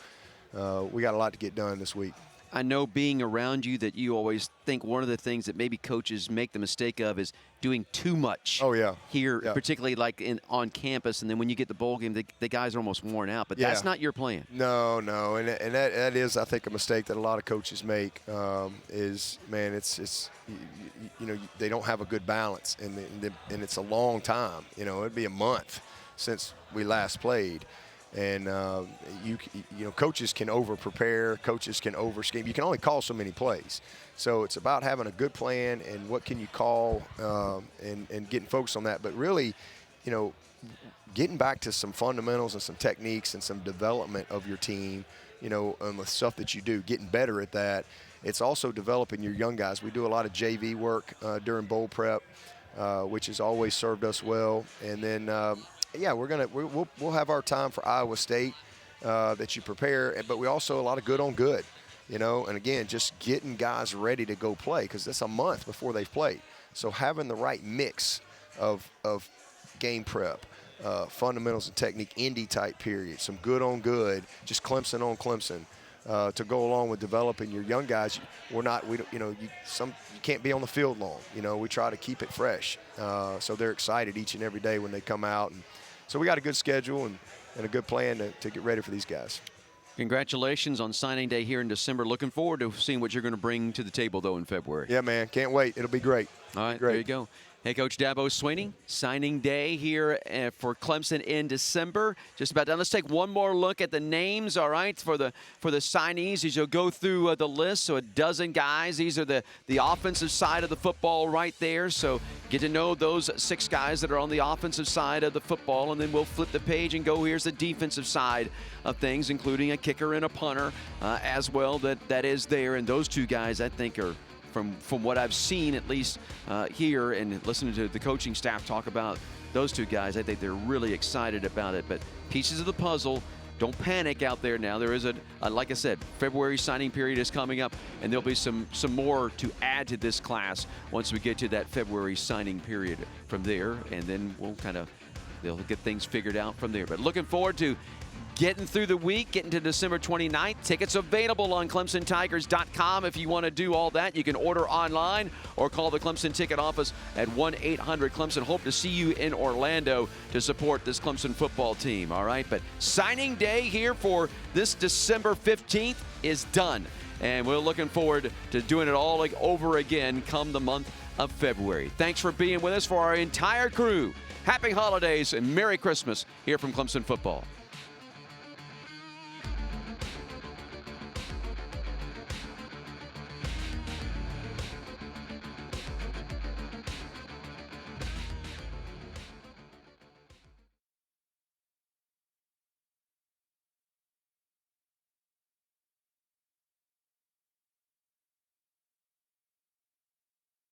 we got a lot to get done this week. I know being around you that you always think one of the things that maybe coaches make the mistake of is doing too much. Oh, yeah. Here, Yeah. particularly like on campus, and then when you get the bowl game, the guys are almost worn out. But that's not your plan. No, and that is, I think, a mistake that a lot of coaches make. Is, man, it's you know, they don't have a good balance, and it's a long time. You know, it'd be a month since we last played. And you know, coaches can over-prepare, coaches can over-scheme. You can only call so many plays. So it's about having a good plan and what can you call and getting focused on that. But really, you know, getting back to some fundamentals and some techniques and some development of your team, you know, and the stuff that you do, getting better at that. It's also developing your young guys. We do a lot of JV work during bowl prep, which has always served us well. And then yeah, we'll have our time for Iowa State that you prepare, but we also a lot of good on good, you know. And again, just getting guys ready to go play because that's a month before they've played. So having the right mix of game prep, fundamentals and technique, indie type period, some good on good, just Clemson on Clemson, to go along with developing your young guys. You can't be on the field long. You know, we try to keep it fresh, so they're excited each and every day when they come out. And so we got a good schedule and a good plan to get ready for these guys. Congratulations on signing day here in December. Looking forward to seeing what you're going to bring to the table, though, in February. Yeah, man. Can't wait. It'll be great. All right, great. There you go. Hey, Coach Dabo Sweeney, signing day here for Clemson in December. Just about done. Let's take one more look at the names, all right, for the signees as you'll go through the list. So a dozen guys. These are the offensive side of the football right there. So get to know those 6 guys that are on the offensive side of the football, and then we'll flip the page and go, here's the defensive side of things, including a kicker and a punter as well that is there. And those 2 guys, I think, are from what I've seen, at least here, and listening to the coaching staff talk about those 2 guys, I think they're really excited about it. But pieces of the puzzle, don't panic out there now. There is like I said, February signing period is coming up, and there'll be some more to add to this class once we get to that February signing period from there, and then they'll get things figured out from there. But looking forward to getting through the week, getting to December 29th. Tickets available on ClemsonTigers.com if you want to do all that. You can order online or call the Clemson ticket office at 1-800-CLEMSON. Hope to see you in Orlando to support this Clemson football team, all right? But signing day here for this December 15th is done. And we're looking forward to doing it all over again come the month of February. Thanks for being with us. For our entire crew, happy holidays and Merry Christmas here from Clemson Football.